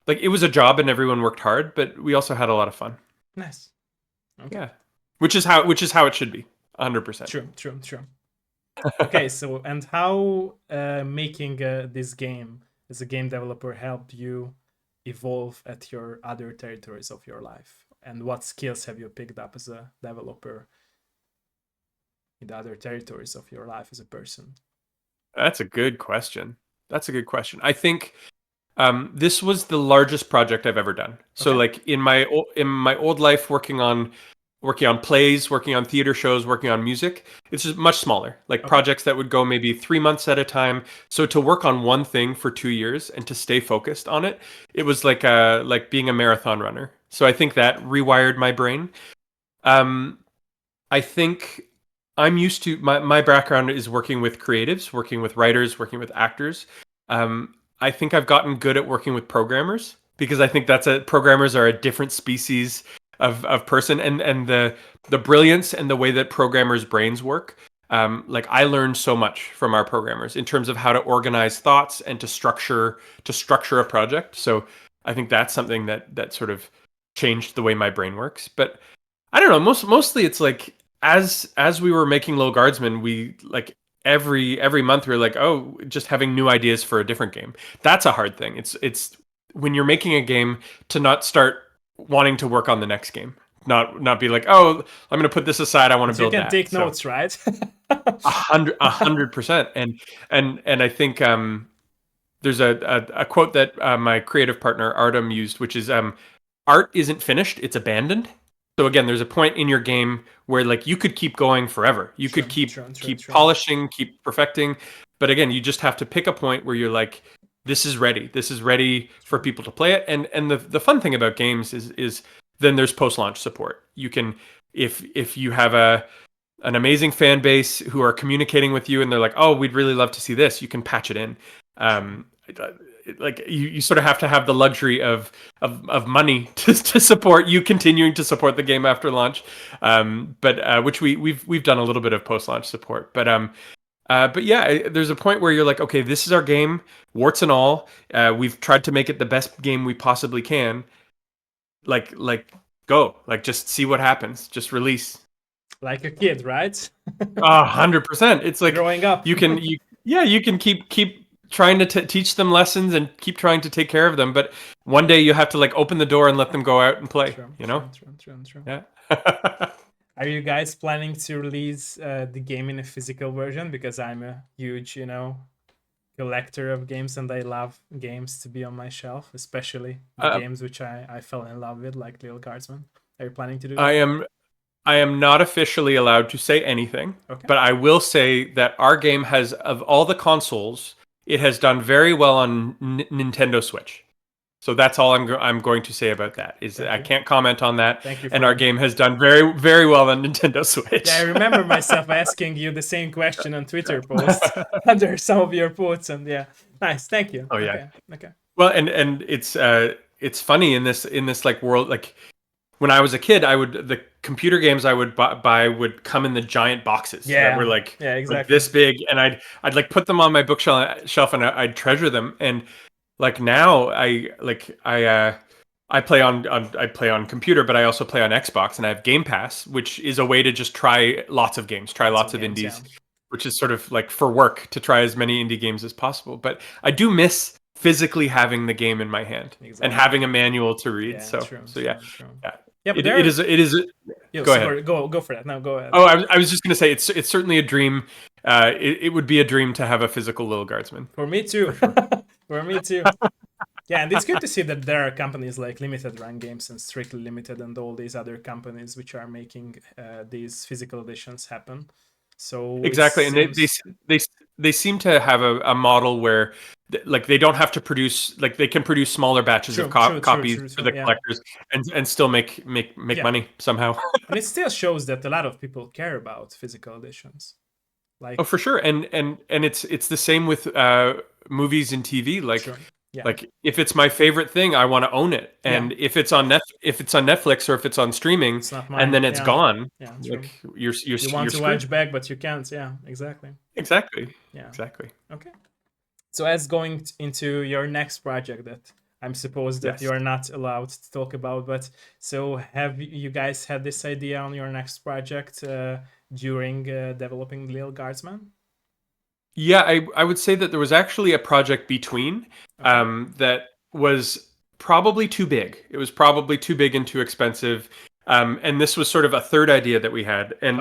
S2: like it was a job and everyone worked hard, but we also had a lot of fun.
S1: Nice. Okay.
S2: Yeah, which is how it should be, 100%.
S1: True, true, true. Okay, so and how making this game as a game developer helped you evolve at your other territories of your life? And what skills have you picked up as a developer in the other territories of your life as a person?
S2: That's a good question. That's a good question. I think this was the largest project I've ever done. So
S1: Okay.
S2: like in my old life working on plays, working on theater shows, working on music, it's just much smaller. Like
S1: Okay.
S2: projects that would go maybe 3 months at a time. So to work on one thing for 2 years and to stay focused on it, it was like being a marathon runner. So I think that rewired my brain. Um, I think I'm used to my background is working with creatives, working with writers, working with actors. I think I've gotten good at working with programmers because I think programmers are a different species of person, and the brilliance and the way that programmers' brains work. Like I learned so much from our programmers in terms of how to organize thoughts and to structure a project. So I think that's something that sort of changed the way my brain works. But I don't know. Mostly it's like as we were making Low Guardsman, we like every month we are like, oh, just having new ideas for a different game. That's a hard thing. It's when you're making a game to not start wanting to work on the next game. Not be like, oh, I'm gonna put this aside. I want to
S1: But you
S2: build
S1: can
S2: that.
S1: take
S2: So
S1: notes, right?
S2: 100%. And I think there's a quote that my creative partner Artem used, which is art isn't finished, it's abandoned. So again, there's a point in your game where like you could keep going forever. You could
S1: True, true, true,
S2: keep
S1: true.
S2: polishing, keep perfecting. But again, you just have to pick a point where you're like, this is ready. This is ready for
S1: Sure.
S2: people to play it. And the fun thing about games is then there's post launch support. You can if you have an amazing fan base who are communicating with you and they're like, oh, we'd really love to see this, you can patch it in. Like you sort of have to have the luxury of money to support you continuing to support the game after launch. But which we've done a little bit of post launch support. But yeah, there's a point where you're like, okay, this is our game, warts and all. We've tried to make it the best game we possibly can. Like go, like just see what happens. Just release.
S1: Like a kid, right?
S2: 100%. It's like
S1: Growing up.
S2: you can keep trying to teach them lessons and keep trying to take care of them, but one day you have to like open the door and let them go out and play.
S1: True,
S2: you know?
S1: true.
S2: Yeah.
S1: Are you guys planning to release the game in a physical version? Because I'm a huge, collector of games, and I love games to be on my shelf, especially the games which I fell in love with, like Little Guardsman. Are you planning to do that?
S2: I am not officially allowed to say anything,
S1: Okay.
S2: but I will say that our game has, of all the consoles, it has done very well on Nintendo Switch. So that's all I'm going to say about that. I can't comment on that.
S1: Thank you.
S2: And our game has done very, very well on Nintendo Switch.
S1: Yeah, I remember myself asking you the same question on Twitter post under some of your posts, and yeah, nice. Thank you.
S2: Oh yeah.
S1: Okay.
S2: Well, and it's funny in this like world, like when I was a kid, the computer games I would buy would come in the giant boxes that were like,
S1: exactly.
S2: like this big, and I'd like put them on my bookshelf and I'd treasure them. And like now I play on computer, but I also play on Xbox, and I have Game Pass, which is a way to just try lots of games, lots of indies, which is sort of like for work to try as many indie games as possible. But I do miss physically having the game in my hand and having a manual to read. Yeah, but it is. Go ahead.
S1: Go for that. No, go ahead.
S2: Oh, I was just gonna say it's certainly a dream. It would be a dream to have a physical Little Guardsman.
S1: For me too. For me too. Yeah, and it's good to see that there are companies like Limited Run Games and Strictly Limited and all these other companies which are making these physical editions happen. So
S2: exactly, and they seem to have a model where like they don't have to produce, like they can produce smaller batches of copies for the collectors and still make money somehow.
S1: And it still shows that a lot of people care about physical editions. Like,
S2: oh, for sure, and it's the same with movies and TV. Like, like if it's my favorite thing, I want to own it. And if it's on Netflix or if it's on streaming, and then it's gone, like you
S1: want to watch back, but you can't. Yeah, exactly.
S2: Yeah, exactly.
S1: Okay. So as going into your next project that I'm supposed that you're not allowed to talk about, but so have you guys had this idea on your next project during developing Little Guardsman?
S2: Yeah, I would say that there was actually a project between that was probably too big. It was probably too big and too expensive. And this was sort of a third idea that we had. And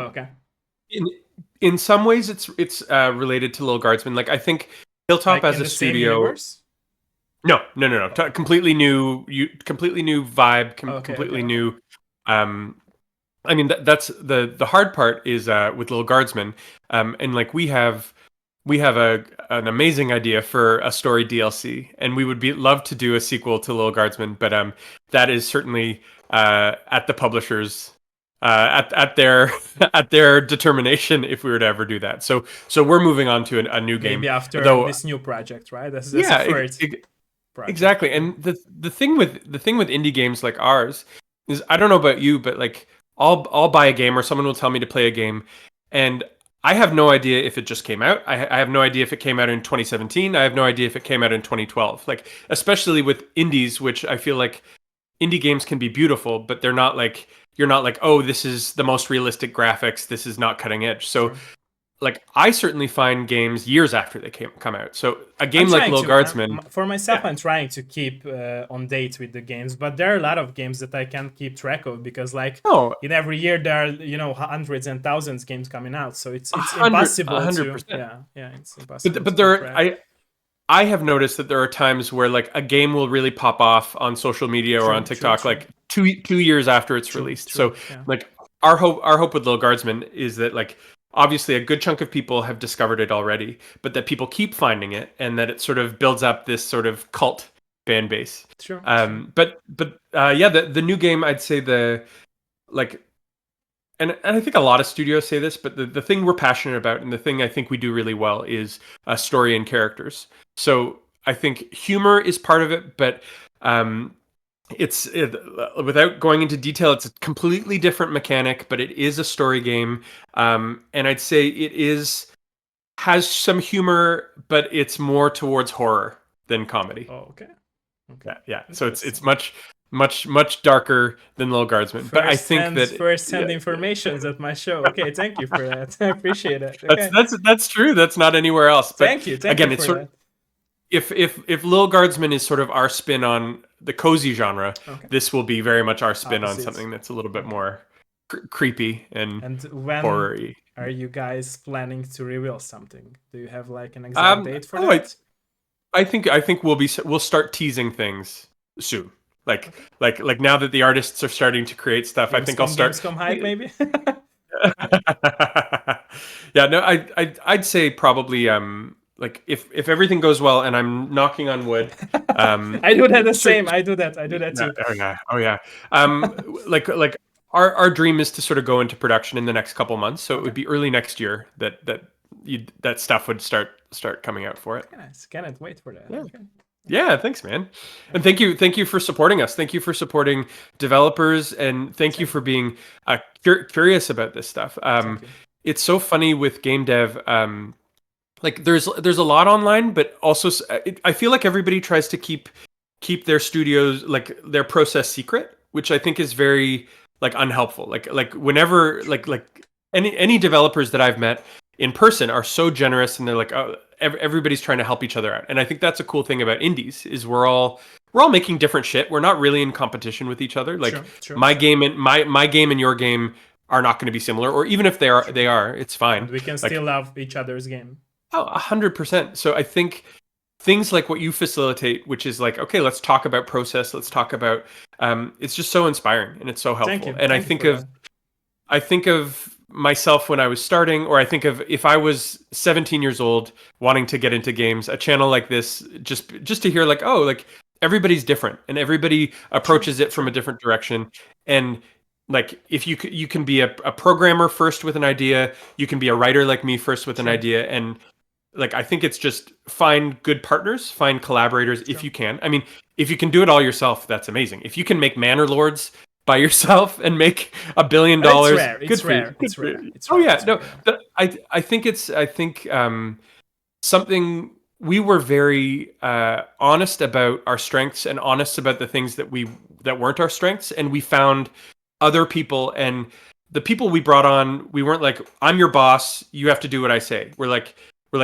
S2: in some ways it's related to Little Guardsman. Like I think Hilltop as a studio. No. Completely new vibe, completely new. I mean that's the hard part is with Little Guardsman, and like we have an amazing idea for a story DLC, and we would love to do a sequel to Little Guardsman, but that is certainly at the publishers at their determination if we were to ever do that. So we're moving on to a new game.
S1: Maybe after this new project, right? That's
S2: exactly. And the thing with indie games like ours is, I don't know about you, but like I'll buy a game or someone will tell me to play a game, and I have no idea if it just came out. I have no idea if it came out in 2017. I have no idea if it came out in 2012. Like, especially with indies, which I feel like indie games can be beautiful, but they're not like, you're not like, oh, this is the most realistic graphics, this is not cutting edge. So like I certainly find games years after they come out. So a game like Little Guardsman,
S1: for myself, I'm trying to keep on date with the games, but there are a lot of games that I can't keep track of because, like, in every year there are hundreds and thousands of games coming out. So it's impossible 100%. It's impossible.
S2: But I have noticed that there are times where like a game will really pop off on social media or on TikTok like 2 years after it's released. So like our hope with Little Guardsman is that like obviously a good chunk of people have discovered it already, but that people keep finding it, and that it sort of builds up this sort of cult fan base.
S1: Sure, sure.
S2: But yeah, the new game, I'd say like, and I think a lot of studios say this, but the thing we're passionate about and the thing I think we do really well is story and characters. So I think humor is part of it, but um, without going into detail, it's a completely different mechanic, but it is a story game. And I'd say has some humor, but it's more towards horror than comedy.
S1: Oh, okay. Okay.
S2: Yeah. So it's much darker than Little Guardsman. But I think that
S1: first-hand informations at my show. Okay, thank you for that. I appreciate it. Okay.
S2: That's true. That's not anywhere else. But
S1: Thank you
S2: again,
S1: for
S2: it's sort
S1: that.
S2: of, if Little Guardsman is sort of our spin on the cozy genre,
S1: Okay.
S2: this will be very much our spin
S1: Opposites.
S2: on something that's a little bit more creepy and
S1: when
S2: horror-y.
S1: are you guys planning to reveal something? Do you have like an exact date for that?
S2: I think we'll start teasing things soon. Like now that the artists are starting to create stuff, I think I'll start
S1: Gamescom hype maybe.
S2: Yeah, no, I'd say probably like if everything goes well, and I'm knocking on wood.
S1: I do that the same. I do that too.
S2: Oh yeah. Like our dream is to sort of go into production in the next couple months, so it would be early next year that stuff would start coming out for it.
S1: Nice. Cannot wait for that.
S2: Yeah.
S1: Okay.
S2: Yeah, thanks, man. And thank you for supporting us. Thank you for supporting developers, and thank you for being curious about this stuff. It's so funny with game dev. Like there's a lot online, but also I feel like everybody tries to keep their studios, like their process, secret, which I think is very like unhelpful. Like whenever like any developers that I've met in person are so generous, and they're like, oh, everybody's trying to help each other out. And I think that's a cool thing about indies is we're all making different shit. We're not really in competition with each other. Like my game and my game and your game are not going to be similar, or even if they are, it's fine.
S1: And we can still love each other's game.
S2: Oh, 100%. So I think things like what you facilitate, which is like, okay, let's talk about process. Let's talk about, it's just so inspiring and it's so helpful.
S1: Thank you.
S2: And I think of myself when I was starting, or I think of if I was 17 years old wanting to get into games, a channel like this, just to hear like, oh, like everybody's different and everybody approaches it from a different direction. And like if you can be a programmer first with an idea, you can be a writer like me first with an idea, and like I think it's just find good partners, find collaborators if you can. I mean, if you can do it all yourself, that's amazing. If you can make Manor Lords by yourself and make $1 billion,
S1: it's rare.
S2: Oh yeah, no, I think something we were very honest about our strengths and honest about the things that weren't our strengths, and we found other people, and the people we brought on, we weren't like, I'm your boss, you have to do what I say. We're like,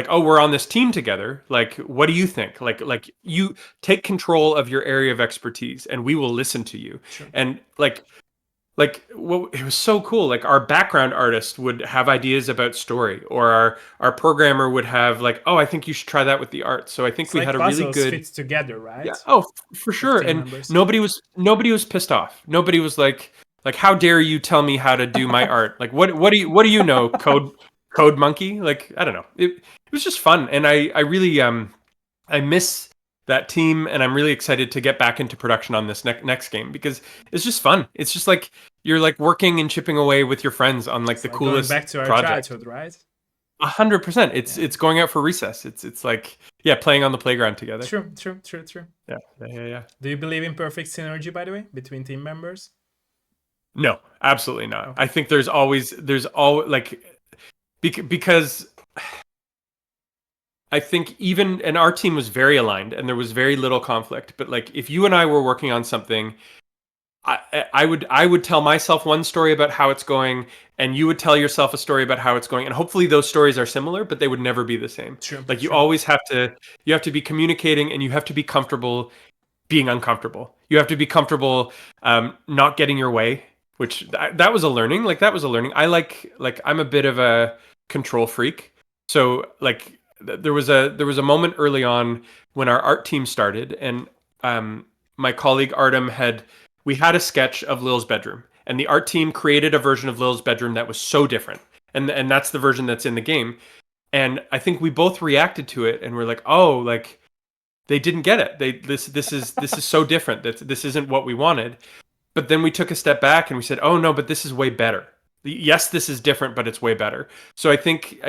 S2: oh, we're on this team together. Like, what do you think? Like you take control of your area of expertise, and we will listen to you.
S1: Sure.
S2: And well, it was so cool. Like our background artist would have ideas about story, or our programmer would have like, oh, I think you should try that with the art. So I think we had a really good
S1: fits together, right?
S2: Yeah. Oh, for sure. And members. Nobody was pissed off. Nobody was like, how dare you tell me how to do my art? Like, what do you know, code monkey? Like, I don't know. It was just fun, and I really I miss that team, and I'm really excited to get back into production on this next game, because it's just fun. It's just like you're like working and chipping away with your friends on like the coolest
S1: going back to our
S2: project.
S1: childhood, right?
S2: 100%. It's going out for recess. It's like playing on the playground together.
S1: True.
S2: Yeah.
S1: Do you believe in perfect synergy, by the way, between team members?
S2: No, absolutely not. Okay. I think there's always like because I think and our team was very aligned and there was very little conflict. But like if you and I were working on something, I would tell myself one story about how it's going, and you would tell yourself a story about how it's going, and hopefully those stories are similar, but they would never be the same.
S1: True,
S2: like you always have to be communicating, and you have to be comfortable being uncomfortable. You have to be comfortable not getting your way, which that was a learning. I'm a bit of a control freak. So like there was a moment early on when our art team started, and my colleague Artem we had a sketch of Lil's bedroom, and the art team created a version of Lil's bedroom that was so different. and that's the version that's in the game. And I think we both reacted to it, and we're like, oh, like they didn't get it. This is so different. That this isn't what we wanted. But then we took a step back and we said, oh no, but this is way better. Yes, this is different, but it's way better. So I think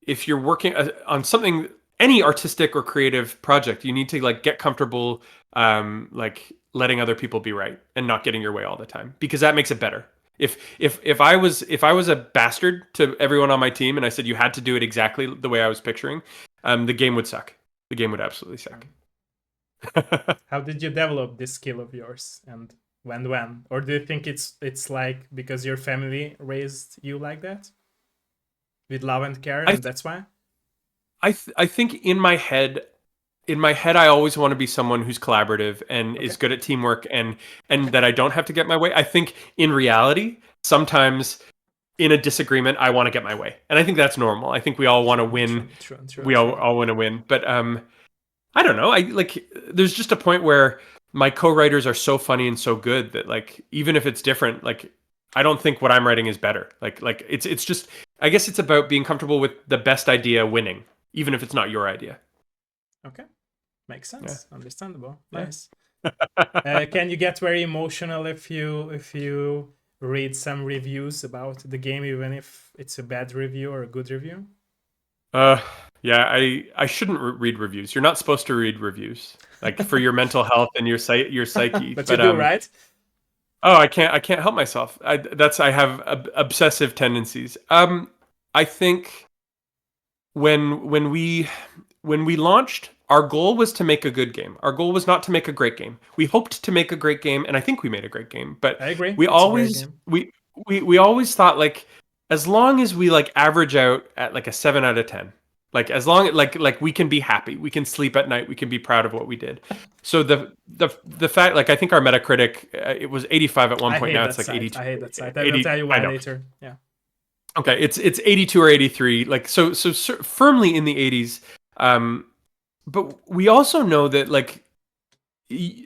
S2: if you're working on something, any artistic or creative project, you need to like get comfortable, like letting other people be right and not getting your way all the time, because that makes it better. If I was a bastard to everyone on my team and I said you had to do it exactly the way I was picturing, the game would suck. The game would absolutely suck.
S1: How did you develop this skill of yours, and when? Or do you think it's like because your family raised you like that, with love and care,
S2: I
S1: and
S2: th-
S1: that's why?
S2: I think in my head I always want to be someone who's collaborative and
S1: Okay.
S2: is good at teamwork, and that I don't have to get my way. I think in reality, sometimes in a disagreement I want to get my way. And I think that's normal. I think we all want to win. We all want to win. But I don't know. I like there's just a point where my co-writers are so funny and so good that like even if it's different, like I don't think what I'm writing is better. Like it's just I guess it's about being comfortable with the best idea winning, even if it's not your idea.
S1: Okay, makes
S2: Yeah.
S1: sense. Understandable.
S2: Yeah.
S1: Nice. Can you get very emotional if you read some reviews about the game, even if it's a bad review or a good review?
S2: Uh, yeah, I shouldn't read reviews. You're not supposed to read reviews, like for your mental health and your psyche.
S1: But you
S2: But
S1: do, right?
S2: oh, I can't help myself. I have obsessive tendencies. I think when we launched, our goal was to make a good game. Our goal was not to make a great game. We hoped to make a great game, and I think we made a great game. But
S1: I agree.
S2: we
S1: It's a great
S2: always
S1: game.
S2: we always thought like as long as we like average out at like a 7 out of 10, like as long like we can be happy, we can sleep at night, we can be proud of what we did. So the fact like I think our Metacritic it was 85 at one
S1: I
S2: point.
S1: hate
S2: Now
S1: that
S2: it's like
S1: site.
S2: 82,
S1: I hate that site. I will
S2: 80.
S1: tell you
S2: I
S1: why
S2: know.
S1: later. Yeah.
S2: Okay, it's 82 or 83, like so firmly in the 80s. Um, but we also know that like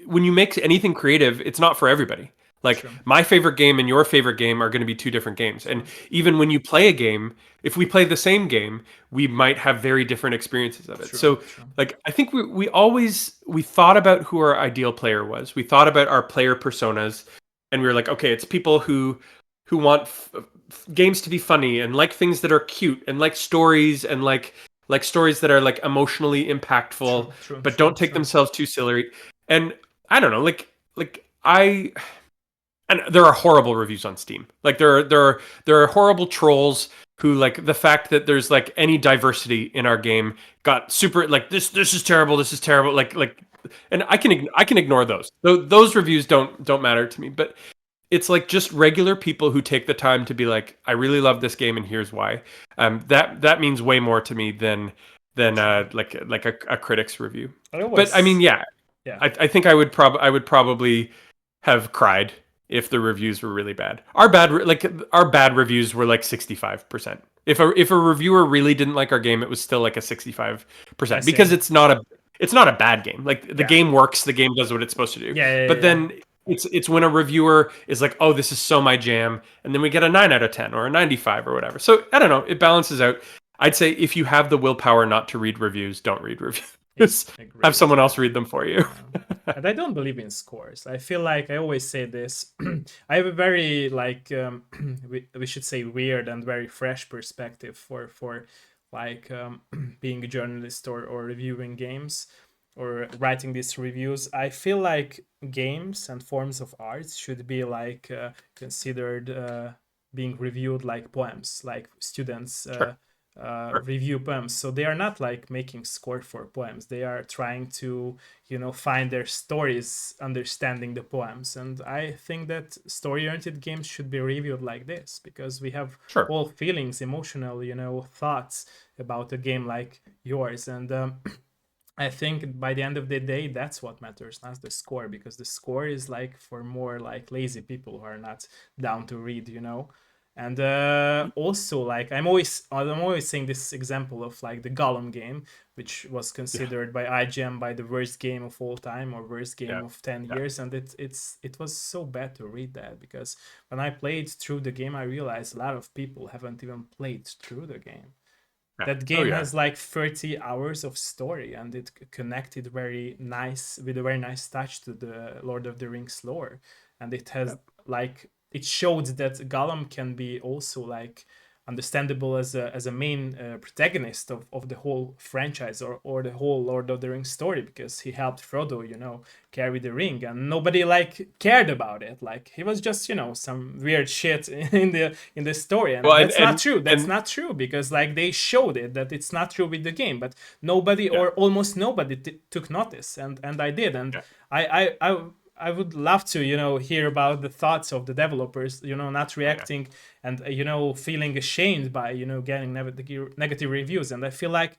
S2: when you make anything creative, it's not for everybody. Like
S1: True.
S2: my favorite game and your favorite game are going to be two different games. And
S1: True.
S2: even when you play a game, if we play the same game, we might have very different experiences of it.
S1: True.
S2: So
S1: True.
S2: like I think we thought about who our ideal player was. We thought about our player personas, and we were like, okay, it's people who want games to be funny and like things that are cute and like stories and like stories that are like emotionally impactful
S1: True. True.
S2: but
S1: True.
S2: don't take
S1: True.
S2: themselves too silly. And I don't know, like I and there are horrible reviews on Steam. Like there are horrible trolls who like the fact that there's like any diversity in our game got super like this is terrible, this is terrible, like and I can ignore those. Those reviews don't matter to me, but it's like just regular people who take the time to be like, I really love this game and here's why. That means way more to me than like a critic's review.
S1: I
S2: But I mean,
S1: always.
S2: yeah,
S1: Yeah.
S2: I think I would probably have cried if the reviews were really bad. Our bad reviews were like 65%. If a reviewer really didn't like our game, it was still like a
S1: I
S2: 65% because
S1: see.
S2: it's not a bad game. Like the
S1: Yeah.
S2: game works, the game does what it's supposed to do.
S1: Yeah. Yeah.
S2: But
S1: Yeah.
S2: then it's when a reviewer is like, "Oh, this is so my jam," and then we get a 9 out of 10 or a 95 or whatever. So I don't know. It balances out. I'd say if you have the willpower not to read reviews, don't read
S1: Yeah.
S2: reviews.
S1: Agree
S2: Have
S1: with
S2: someone
S1: that.
S2: else read them for you.
S1: Yeah. And I don't believe in scores. I feel like I always say this. I have a very like we should say weird and very fresh perspective for like being a journalist or reviewing games or writing these reviews. I feel like games and forms of art should be like considered being reviewed like poems, like students
S2: Sure, sure,
S1: review poems. So they are not like making score for poems. They are trying to, find their stories, understanding the poems. And I think that story-oriented games should be reviewed like this because we have
S2: sure.
S1: all feelings, emotional, thoughts about a game like yours. And I think by the end of the day, that's what matters, not the score, because the score is like for more like lazy people who are not down to read. And also, like I'm always saying this example of like the Gollum game, which was
S2: Yeah.
S1: considered by IGN by the worst game of all time or worst game
S2: Yeah.
S1: of 10
S2: Yeah.
S1: years, and it was so bad to read that, because when I played through the game, I realized a lot of people haven't even played through the game.
S2: Yeah.
S1: That
S2: Oh
S1: game
S2: yeah.
S1: has like 30 hours of story, and it connected very nice with a very nice touch to the Lord of the Rings lore. And it has like it showed that Gollum can be also like understandable as a main protagonist of the whole franchise, or the whole Lord of the Rings story, because he helped Frodo, carry the ring, and nobody like cared about it. Like he was just, some weird shit in the story, and
S2: Well,
S1: that's not true. That's
S2: and
S1: not true, because like they showed it that it's not true with the game, but nobody,
S2: yeah.
S1: or almost nobody, took notice, and I did, and
S2: Yeah.
S1: I would love to, hear about the thoughts of the developers, not
S2: Oh, yeah.
S1: reacting and, feeling ashamed by, getting negative reviews. And I feel like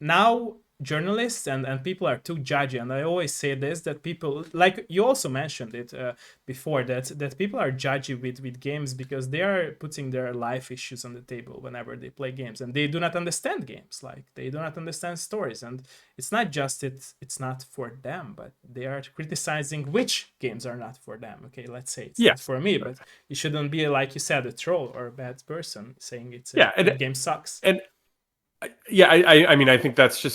S1: now journalists and people are too judgy, and I always say this, that people, like you also mentioned it before, that people are judgy with games, because they are putting their life issues on the table whenever they play games, and they do not understand games, like they do not understand stories. And it's not just it's not for them, but they are criticizing which games are not for them. Okay, let's say it's not
S2: Yes.
S1: for me, but you shouldn't be, like you said, a troll or a bad person saying
S2: Yeah.
S1: that game sucks.
S2: And yeah, I mean, I think that's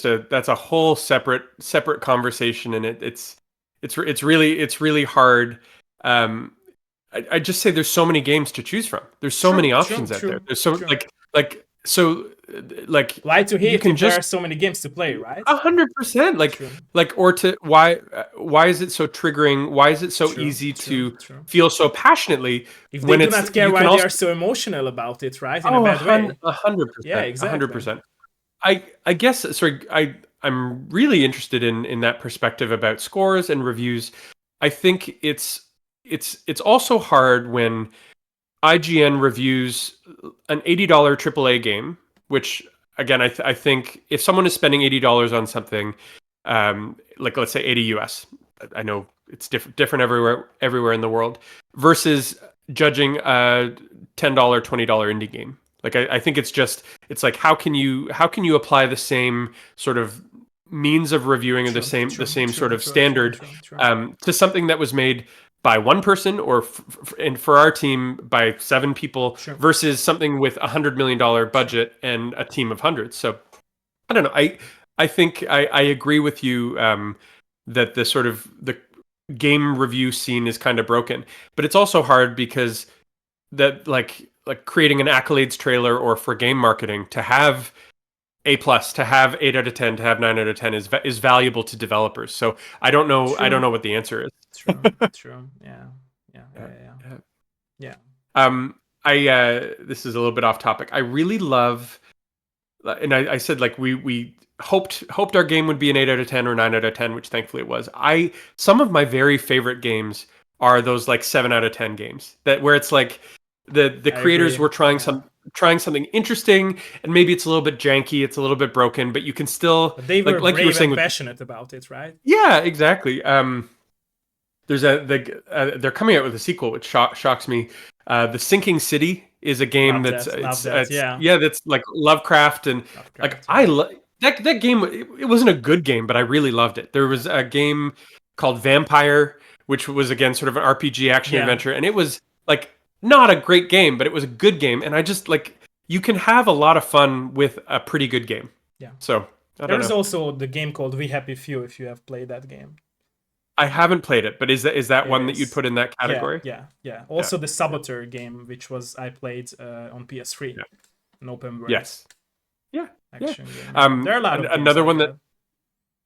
S2: a whole separate conversation, and it's really hard. Um, I just say there's so many games to choose from. There's so many
S1: True, true,
S2: options out there.
S1: true,
S2: There's so
S1: true.
S2: like
S1: Why to
S2: you
S1: hate
S2: can
S1: if there
S2: just
S1: are so many games to play, right?
S2: 100%
S1: True,
S2: or to why is it so triggering? Why is it so
S1: true,
S2: easy
S1: true,
S2: to
S1: true.
S2: feel so passionately
S1: If they
S2: when
S1: do
S2: it's
S1: not care
S2: you can
S1: why they
S2: also
S1: are so emotional about it, right? In a
S2: oh
S1: bad way.
S2: a hundred
S1: Yeah,
S2: percent a hundred
S1: exactly.
S2: percent. I guess sorry I'm really interested in that perspective about scores and reviews. I think it's also hard when IGN reviews an $80 AAA game, which again I think if someone is spending $80 on something, like let's say 80 US, I know it's different everywhere in the world, versus judging a $10 $20 indie game. Like I think it's like how can you apply the same sort of means of reviewing or the
S1: True,
S2: same
S1: true,
S2: sort
S1: true,
S2: of
S1: true, true,
S2: standard
S1: true, true.
S2: to something that was made by one person or and for our team by 7 people
S1: Sure.
S2: versus something with $100 million
S1: Sure.
S2: budget and a team of hundreds. So I don't know. I think I agree with you that the sort of the game review scene is kind of broken, but it's also hard because that like creating an accolades trailer or for game marketing to have A+, to have 8 out of 10, to have 9 out of 10 is valuable to developers. So I don't
S1: True,
S2: know what the answer is.
S1: true, true. Yeah, yeah,
S2: Yeah.
S1: yeah, yeah,
S2: Yeah.
S1: yeah.
S2: I this is a little bit off topic. I really love, and I said like we hoped our game would be an 8 out of 10 or 9 out of 10, which thankfully it was. Some of my very favorite games are those like 7 out of 10 games that where it's like the
S1: I
S2: creators
S1: agree.
S2: were
S1: Yeah.
S2: trying something interesting, and maybe it's a little bit janky, it's a little bit broken, but you can still
S1: But they were
S2: like you were
S1: brave
S2: saying
S1: and
S2: with
S1: passionate about it, right?
S2: yeah, exactly. They're coming out with a sequel, which shocks me. The Sinking City is a game
S1: Love
S2: that's
S1: that. Love that. Yeah.
S2: that's like Lovecraft and like
S1: Lovecraft. Yeah.
S2: that game. It wasn't a good game, but I really loved it. There
S1: Yeah.
S2: was a game called Vampire, which was again sort of an RPG action
S1: Yeah.
S2: adventure, and it was like not a great game, but it was a good game. And I just like you can have a lot of fun with a pretty good game.
S1: Yeah.
S2: So I
S1: There
S2: don't
S1: is
S2: know.
S1: also the game called We Happy Few, if you have played that game.
S2: I haven't played it, but is that
S1: It
S2: one that you'd
S1: is.
S2: put in that
S1: Yeah,
S2: category?
S1: yeah, yeah.
S2: Yeah.
S1: Also the
S2: Yeah.
S1: Saboteur game, which was I played on PS3,
S2: Yeah.
S1: an open world
S2: Yes. Yeah. Yeah.
S1: action game. Yeah, there are a lot of games
S2: Another
S1: like
S2: one that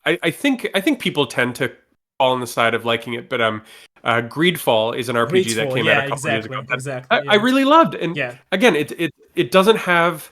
S1: that.
S2: I think people tend to fall on the side of liking it, but Greedfall is an RPG that
S1: Greedfall,
S2: came out
S1: yeah,
S2: a couple of years ago
S1: exactly,
S2: that
S1: exactly,
S2: I
S1: yeah,
S2: really loved. And
S1: yeah,
S2: again, it doesn't have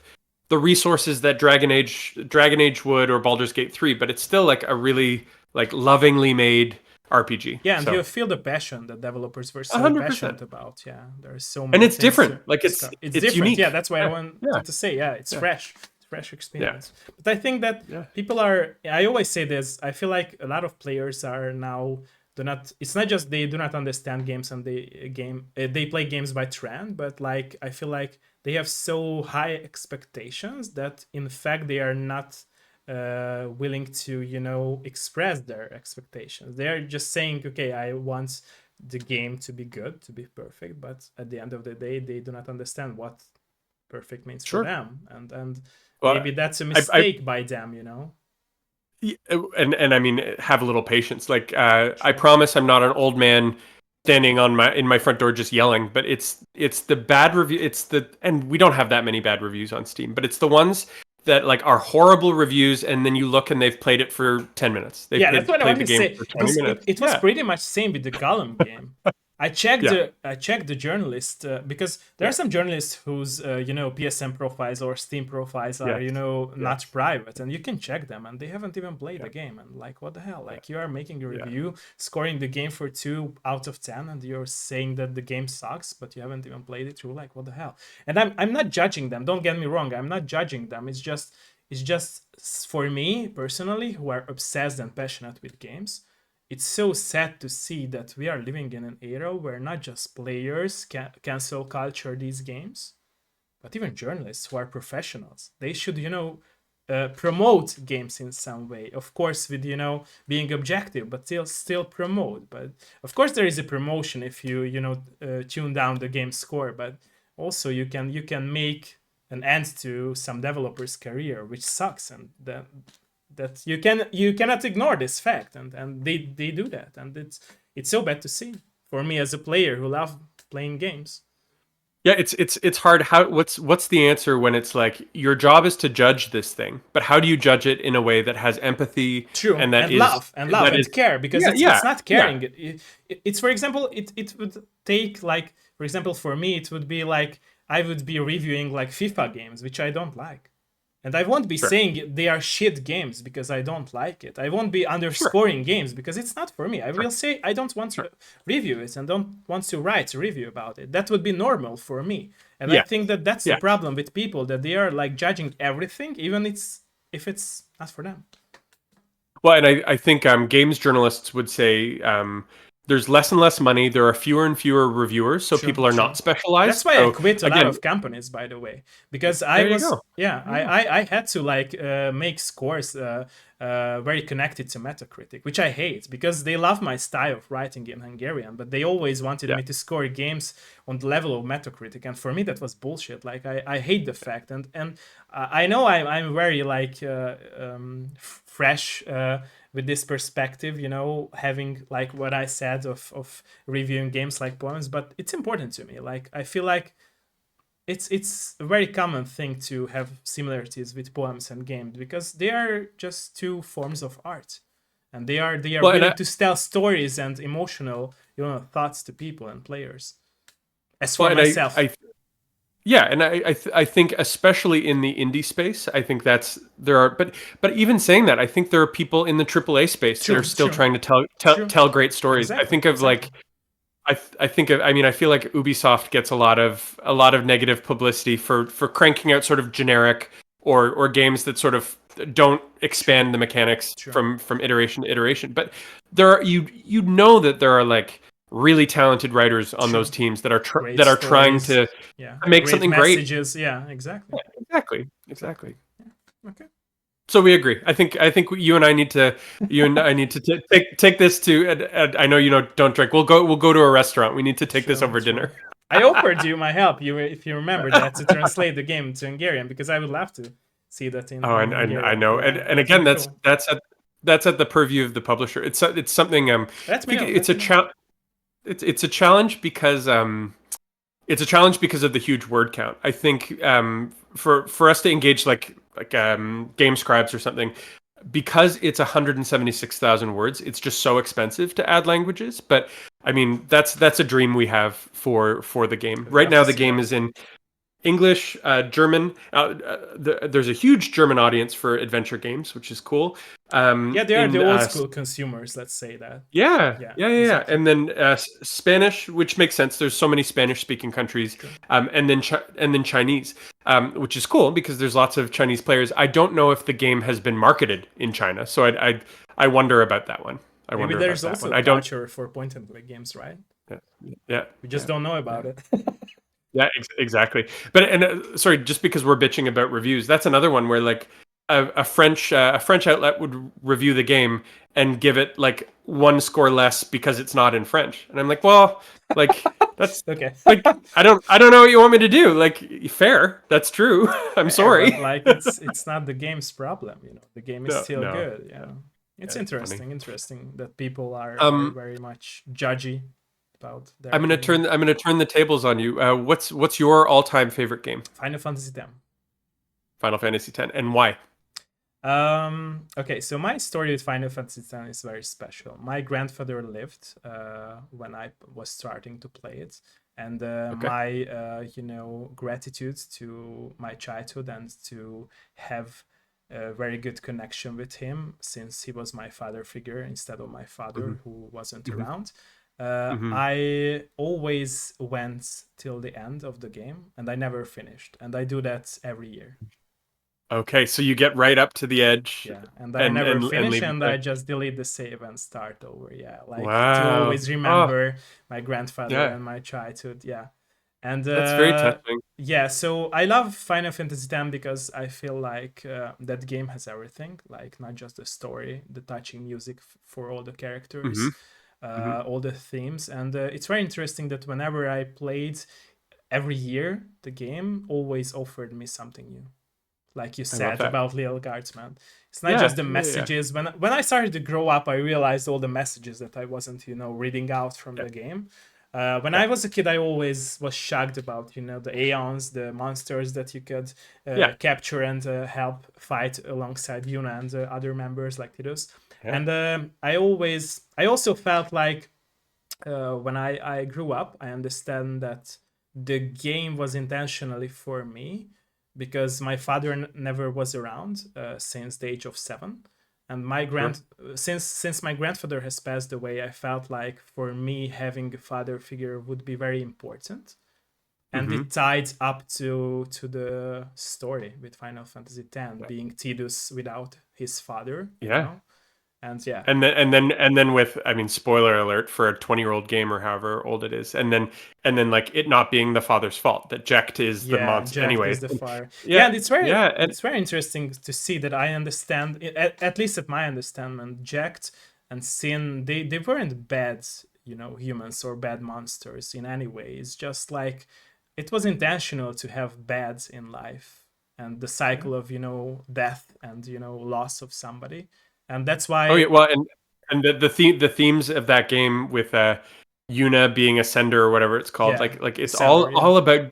S2: the resources that Dragon Age would or Baldur's Gate 3, but it's still like a really like lovingly made RPG.
S1: yeah. And
S2: So
S1: you feel the passion that developers were so
S2: 100%.
S1: passionate about. Yeah, there are so
S2: And
S1: many
S2: it's
S1: things
S2: different.
S1: to
S2: Like
S1: discuss. It's
S2: it's
S1: different. Yeah,
S2: unique.
S1: that's why I
S2: Yeah.
S1: wanted
S2: Yeah.
S1: to say. Yeah, it's
S2: Yeah.
S1: fresh. It's fresh
S2: Yeah.
S1: experience. But I think that
S2: Yeah.
S1: people are. I always say this. I feel like a lot of players are now do not. It's not just they do not understand games and they play games by trend, but like I feel like they have so high expectations that in fact they are not willing to express their expectations. They are just saying, okay, I want the game to be good, to be perfect, but at the end of the day they do not understand what perfect means for
S2: Sure.
S1: them, and
S2: Well,
S1: maybe that's a
S2: I
S1: mistake by them.
S2: and I mean, have a little patience. Like, I
S1: True.
S2: promise I'm not an old man standing on my front door just yelling. But it's the bad review. And we don't have that many bad reviews on Steam. But it's the ones that like are horrible reviews, and then you look and they've played it for 10 minutes. They've
S1: Yeah, that's what I
S2: played
S1: want
S2: the
S1: to
S2: game
S1: say,
S2: for 20
S1: because it,
S2: minutes.
S1: it was
S2: Yeah,
S1: pretty much same with the Gollum game.
S2: yeah,
S1: I checked the journalist, because there are
S2: yeah,
S1: some journalists whose PSN profiles or Steam profiles are
S2: yes,
S1: not
S2: yes,
S1: private, and you can check them, and they haven't even played
S2: yeah,
S1: the game. And like, what the hell?
S2: yeah,
S1: Like, you are making a
S2: yeah.
S1: review, scoring the game for 2 out of 10, and you're saying that the game sucks, but you haven't even played it through. Like, what the hell? And I'm not judging them. Don't get me wrong. I'm not judging them. It's just for me personally, who are obsessed and passionate with games, it's so sad to see that we are living in an era where not just players can cancel culture these games, but even journalists who are professionals. They should, promote games in some way. Of course, with being objective, but still promote. But of course, there is a promotion if you tune down the game score. But also, you can make an end to some developer's career, which sucks, and that you cannot ignore this fact, and they do that, and it's so bad to see for me as a player who love playing games.
S2: Yeah, it's hard. What's the answer when it's like your job is to judge this thing, but how do you judge it in a way that has empathy
S1: True,
S2: and
S1: and love and love
S2: that
S1: and
S2: is
S1: care, because
S2: yeah,
S1: it's
S2: yeah,
S1: not
S2: yeah,
S1: caring. It's, for example, it would take, like, for example, for me it would be like I would be reviewing like FIFA games which I don't like. And I won't be
S2: sure,
S1: saying they are shit games because I don't like it. I won't be
S2: sure,
S1: underscoring games because it's not for me. I
S2: sure,
S1: will say I don't want
S2: sure.
S1: to review it and don't want to write a review about it. That would be normal for me. And I
S2: Yeah,
S1: think that that's the
S2: yeah.
S1: problem with people, that they are like judging everything, even if it's not for them.
S2: Well, and I think games journalists would say there's less and less money. There are fewer and fewer reviewers, so
S1: True,
S2: people are
S1: true.
S2: not
S1: That's
S2: specialized.
S1: why I
S2: So
S1: quit a lot
S2: again,
S1: of companies, by the way, because I
S2: there you
S1: was,
S2: go.
S1: yeah, I
S2: Yeah,
S1: I, I had to like make scores very connected to Metacritic, which I hate because they love my style of writing in Hungarian, but they always wanted
S2: yeah.
S1: me to score games on the level of Metacritic, and for me that was bullshit. Like, I hate the fact, and I know I'm very like fresh. With this perspective, having like what I said of reviewing games like poems, but it's important to me. Like, I feel like it's a very common thing to have similarities with poems and games because they are just two forms of art, and they are
S2: Well, and
S1: willing to tell stories and emotional thoughts to people and players. As for myself,
S2: I yeah, and I think especially in the indie space, I think that's there are but even saying that, I think there are people in the AAA space that are
S1: true,
S2: still
S1: true,
S2: trying to
S1: true,
S2: tell great stories. I
S1: exactly,
S2: think of
S1: exactly,
S2: like I think of, I mean I feel like Ubisoft gets a lot of negative publicity for cranking out sort of generic or games that sort of don't
S1: true,
S2: expand the mechanics
S1: true.
S2: from iteration to iteration. But there are you know that there are like really talented writers on those
S1: True.
S2: teams
S1: Great
S2: that are trying
S1: stories.
S2: to
S1: Yeah.
S2: make
S1: Great
S2: something great.
S1: messages. Yeah, exactly.
S2: Yeah, exactly, exactly.
S1: Yeah. Okay.
S2: So we agree. I think you and I need to take this to. I know you don't drink. We'll go to a restaurant. We need to take this
S1: True,
S2: over
S1: true.
S2: dinner.
S1: I offered you my help, if you remember that, to translate the game to Hungarian, because I would love to see that in,
S2: Oh,
S1: in
S2: I
S1: Hungarian.
S2: know,
S1: Yeah,
S2: and
S1: that would
S2: again,
S1: be cool.
S2: that's at the purview of the publisher. It's something. I
S1: Let me
S2: think
S1: know.
S2: it's
S1: Let
S2: a
S1: me know.
S2: it's a challenge because it's a challenge because of the huge word count. I think for us to engage like game scribes or something, because it's 176,000 words, it's just so expensive to add languages. But I mean, that's a dream we have for the game.
S1: I'd
S2: Right
S1: love
S2: now,
S1: to
S2: the
S1: see
S2: game
S1: that.
S2: is in English, German. There's a huge German audience for adventure games, which is cool.
S1: Yeah, they are the
S2: In
S1: old school consumers. Let's say that.
S2: Yeah,
S1: Yeah,
S2: yeah, yeah, yeah.
S1: exactly.
S2: And then Spanish, which makes sense. There's so many Spanish-speaking countries,
S1: True.
S2: and then Chinese, which is cool because there's lots of Chinese players. I don't know if the game has been marketed in China, so I wonder about that one. I
S1: Maybe
S2: wonder about
S1: there's
S2: that one.
S1: also
S2: I don't.
S1: culture for point and click games, right?
S2: Yeah, yeah,
S1: We just
S2: yeah,
S1: don't know
S2: yeah.
S1: about it.
S2: Yeah, exactly. But and sorry, just because we're bitching about reviews, that's another one where like a French outlet would review the game and give it like one score less because it's not in French, and I'm like, well, like that's
S1: Okay.
S2: like I don't know what you want me to do. Like fair, that's true. I'm
S1: Fair, but
S2: sorry.
S1: like it's not the game's problem, you know. The game is
S2: No,
S1: still
S2: no,
S1: good, yeah. It's
S2: yeah, it's funny.
S1: interesting that people are
S2: Um,
S1: very much judgy about their
S2: I'm gonna
S1: game.
S2: turn the tables on you. What's your all time favorite game?
S1: Final Fantasy X.
S2: Final Fantasy X, and why?
S1: Okay, so my story with Final Fantasy X is very special. My grandfather lived when I was starting to play it, and
S2: Okay.
S1: my gratitude to my childhood and to have a very good connection with him since he was my father figure instead of my
S2: Hmm.
S1: father who wasn't
S2: Hmm.
S1: around.
S2: Hmm.
S1: I always went till the end of the game and I never finished, and I do that every year.
S2: Okay, so you get right up to the edge
S1: Yeah, and I
S2: and
S1: never
S2: and
S1: finish,
S2: leave it
S1: and I
S2: there.
S1: just delete the save and start over. Yeah, like to
S2: Wow.
S1: always
S2: Oh,
S1: remember my grandfather
S2: yeah.
S1: and my childhood. Yeah, and
S2: That's very touching.
S1: yeah, so I love Final Fantasy X because I feel like that game has everything, like not just the story, the touching music for all the
S2: Hmm.
S1: characters,
S2: Hmm.
S1: all the themes, and it's very interesting that whenever I played every year, the game always offered me something new, like you
S2: I love
S1: said
S2: that.
S1: about Little Guardsman. It's not just
S2: Yeah,
S1: the
S2: yeah, yeah,
S1: messages. When I started to grow up, I realized all the messages that I wasn't, reading out from
S2: yeah,
S1: the game. When
S2: yeah,
S1: I was a kid, I always was shocked about, the aeons, the monsters that you could
S2: yeah,
S1: capture and help fight alongside Yuna and other members like Tidus.
S2: yeah.
S1: And I also felt like when I grew up, I understand that the game was intentionally for me because my father never was around since the age of 7, and
S2: Sure.
S1: since my grandfather has passed away, I felt like for me having a father figure would be very important, and
S2: Hmm.
S1: it tied up to the story with Final Fantasy X
S2: Yeah,
S1: being Tidus without his father,
S2: yeah.
S1: and yeah,
S2: And then with, I mean, spoiler alert for a 20-year-old game or however old it is, and then like it not being the father's fault that Jecht is the
S1: yeah,
S2: monster.
S1: Jack
S2: Anyways,
S1: is the fire. Yeah,
S2: yeah,
S1: and it's very
S2: yeah, and
S1: it's very interesting to see that I understand, at least at my understanding, Jack and Sin, they weren't bad, humans or bad monsters in any way. It's just like it was intentional to have bads in life and the
S2: yeah.
S1: cycle of death and loss of somebody, and that's
S2: Oh
S1: why.
S2: yeah, well, and the themes of that game with Yuna being a sender or whatever it's called,
S1: Yeah,
S2: like
S1: the
S2: it's
S1: sender. Yeah,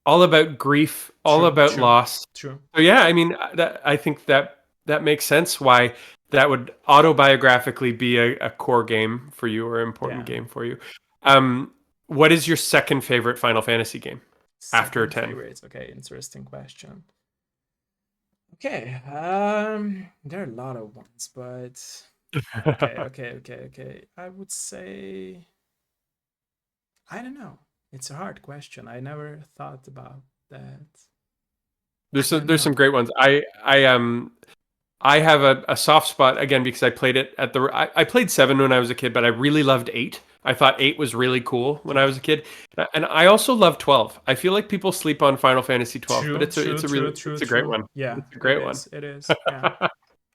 S2: all about grief, all
S1: true,
S2: about
S1: true,
S2: loss.
S1: true.
S2: So yeah, I mean that I think that makes sense why that would autobiographically be a core game for you or important
S1: Yeah.
S2: game for you. Um, what is your second favorite Final Fantasy game after
S1: Second
S2: 10?
S1: favorite. Okay, interesting question. Okay, there are a lot of ones, but okay. I would say I don't know. It's a hard question. I never thought about that. I don't
S2: There's some
S1: know.
S2: great ones. I have a soft spot again because I played it at I played 7 when I was a kid, but I really loved 8. I thought 8 was really cool when I
S1: Yeah.
S2: was a kid, and I also love 12. I feel like people sleep on Final Fantasy 12, but
S1: True, true, true, true,
S2: it's a great
S1: true.
S2: one.
S1: Yeah,
S2: It's a
S1: it
S2: great one.
S1: is. It is. Yeah.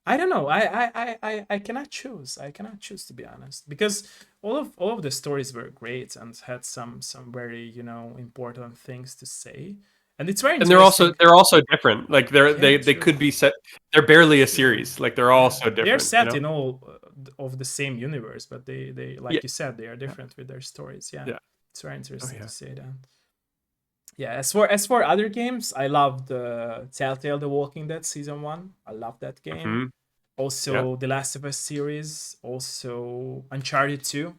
S1: I don't know. I cannot choose. I cannot choose to be honest, because all of the stories were great and had some very important things to say, and it's very
S2: And
S1: interesting.
S2: they're also different. Like
S1: Yeah,
S2: they
S1: true,
S2: could be set. They're barely a
S1: true.
S2: series. Like they're all
S1: Yeah,
S2: so
S1: they're
S2: different. You
S1: set
S2: know?
S1: in all of the same universe, but they
S2: Yeah,
S1: like you said, they are
S2: yeah,
S1: different with their stories. Yeah,
S2: yeah.
S1: it's very
S2: Oh
S1: interesting to
S2: yeah.
S1: say that. Yeah, as for other games, I loved Telltale: The Walking Dead season 1. I love that game.
S2: Hmm. Yeah,
S1: Also, The Last of Us series. Also, Uncharted 2.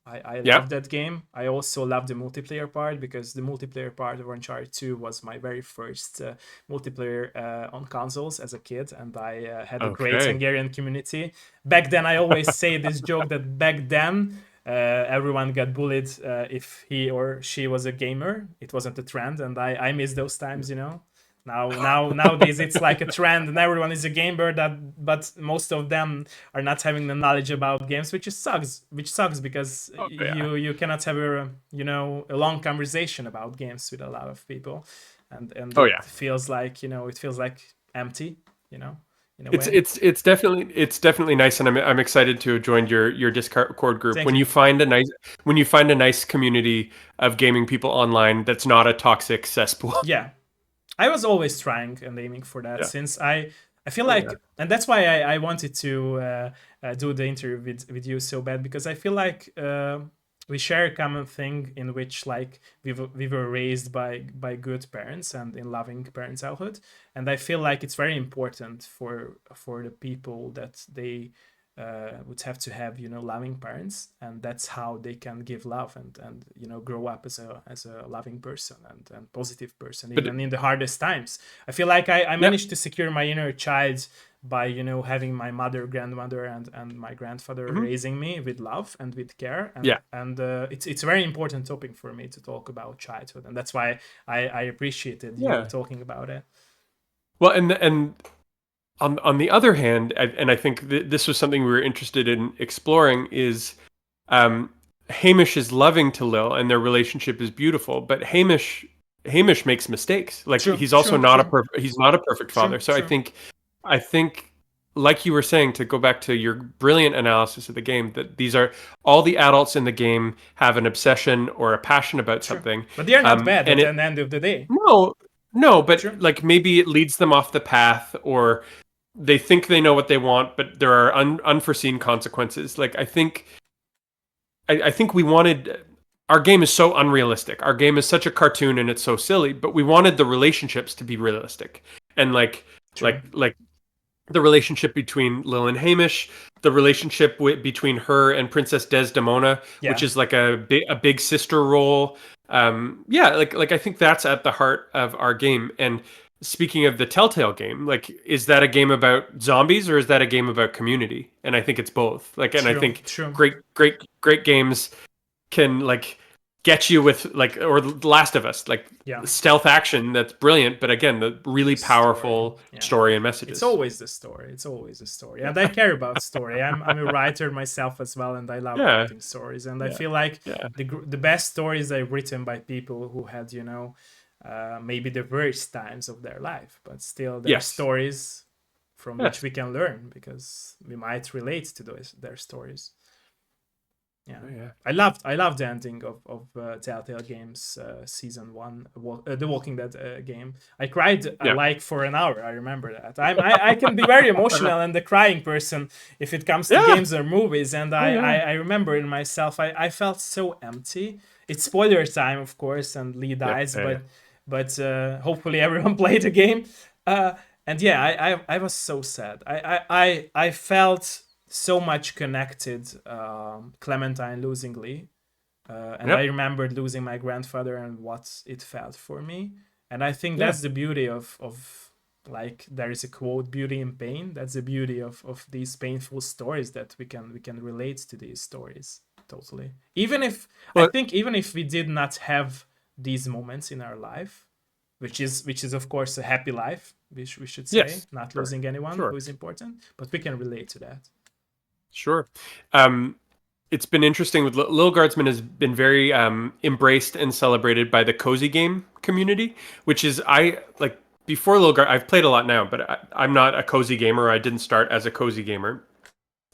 S1: I
S2: yeah.
S1: love that game. I also love the multiplayer part because the multiplayer part of Uncharted 2 was my very first multiplayer on consoles as a kid, and I had a great
S2: Okay.
S1: Hungarian community. Back then, I always say this joke that back then everyone got bullied if he or she was a gamer. It wasn't a trend, and I miss those times. Nowadays it's like a trend, and everyone is a gamer. But most of them are not having the knowledge about games, which sucks because
S2: Oh yeah.
S1: you cannot have a long conversation about games with a lot of people, and
S2: Oh
S1: it
S2: yeah.
S1: feels like empty, in a
S2: It's
S1: way.
S2: it's it's definitely it's definitely nice, and I'm excited to join your Discord group.
S1: Thank you.
S2: When you find a nice community of gaming people online that's not a toxic cesspool.
S1: Yeah, I was always trying and aiming for that,
S2: Yeah.
S1: since I feel
S2: Oh yeah.
S1: like, and that's why I wanted to do the interview with you so bad, because I feel like we share a common thing in which, like, we were raised by good parents and in loving parentalhood, and I feel like it's very important for the people that they would have to have loving parents, and that's how they can give love and grow up as a loving person and positive person,
S2: But
S1: even in the hardest times. I feel like I
S2: yeah.
S1: managed to secure my inner child by having my mother, grandmother, and my grandfather
S2: Mhm.
S1: raising me with love and with care,
S2: Yeah.
S1: and it's a very important topic for me to talk about childhood, and that's why I appreciated you
S2: Yeah.
S1: talking about it.
S2: Well, and on the other hand, and I think this was something we were interested in exploring, is um, Hamish is loving to Lil, and their relationship is beautiful. But Hamish makes mistakes. Like
S1: True,
S2: he's also
S1: true,
S2: not
S1: true,
S2: he's not a perfect
S1: true,
S2: father. So
S1: true.
S2: I think, like you were saying, to go back to your brilliant analysis of the game, that these are all the adults in the game have an obsession or a passion about
S1: Sure.
S2: something,
S1: But they are not bad at
S2: and
S1: the
S2: it
S1: end of the day.
S2: no, no, but
S1: Sure.
S2: like maybe it leads them off the path, or they think they know what they want, but there are unforeseen consequences. Like I think we wanted our game is so unrealistic. Our game is such a cartoon and it's so silly, but we wanted the relationships to be realistic. And
S1: True.
S2: like the relationship between Lil and Hamish, the relationship between her and Princess Desdemona, which
S1: Yeah.
S2: is like a big sister role. Yeah, like I think that's at the heart of our game. And speaking of the Telltale game, like, is that a game about zombies or is that a game about community? And I think it's both. Like, and I
S1: True.
S2: think
S1: True.
S2: great games can like get you with like, or The Last of Us, like
S1: Yeah.
S2: stealth action that's brilliant, but again, the really
S1: The story.
S2: powerful
S1: Yeah.
S2: story and
S1: It's
S2: messages.
S1: always the story. It's always the story.
S2: Yeah.
S1: And I care about story. I'm a writer myself as well, and I love
S2: Yeah.
S1: writing stories. And I
S2: Yeah.
S1: feel like
S2: Yeah.
S1: the best stories are written by people who had, maybe the worst times of their life, but still they're
S2: Yes.
S1: stories from which
S2: Yes.
S1: we can learn because we might relate to their stories. Yeah.
S2: Oh, yeah.
S1: I loved the ending of Telltale Games season one, the Walking Dead game. I cried
S2: Yeah.
S1: like for an hour. I remember that. I can be very emotional and the crying person if it comes to
S2: Yeah.
S1: games or movies. And
S2: Oh, yeah.
S1: I remember in myself, I felt so empty. It's spoiler time, of course, and Lee
S2: Yeah.
S1: dies,
S2: Yeah.
S1: but hopefully everyone played the game. And yeah, I was so sad. I felt so much connected, Clementine losing Lee, and I
S2: Yep.
S1: remembered losing my grandfather and what it felt for me. And I think
S2: Yeah.
S1: that's the beauty of like, there is a quote, beauty in pain. That's the beauty of these painful stories, that we can relate to these stories totally. Even if I
S2: Well,
S1: think even if we did not have these moments in our life, which is of course a happy life, we should say,
S2: yes.
S1: not
S2: Sure.
S1: losing anyone
S2: Sure.
S1: who is important, but we can relate to that.
S2: Sure. Um, it's been interesting with Lil Guardsman has been very embraced and celebrated by the cozy game community, which is I like before Lil Guard. I've played a lot now, but I'm not a cozy gamer. I didn't start as a cozy gamer,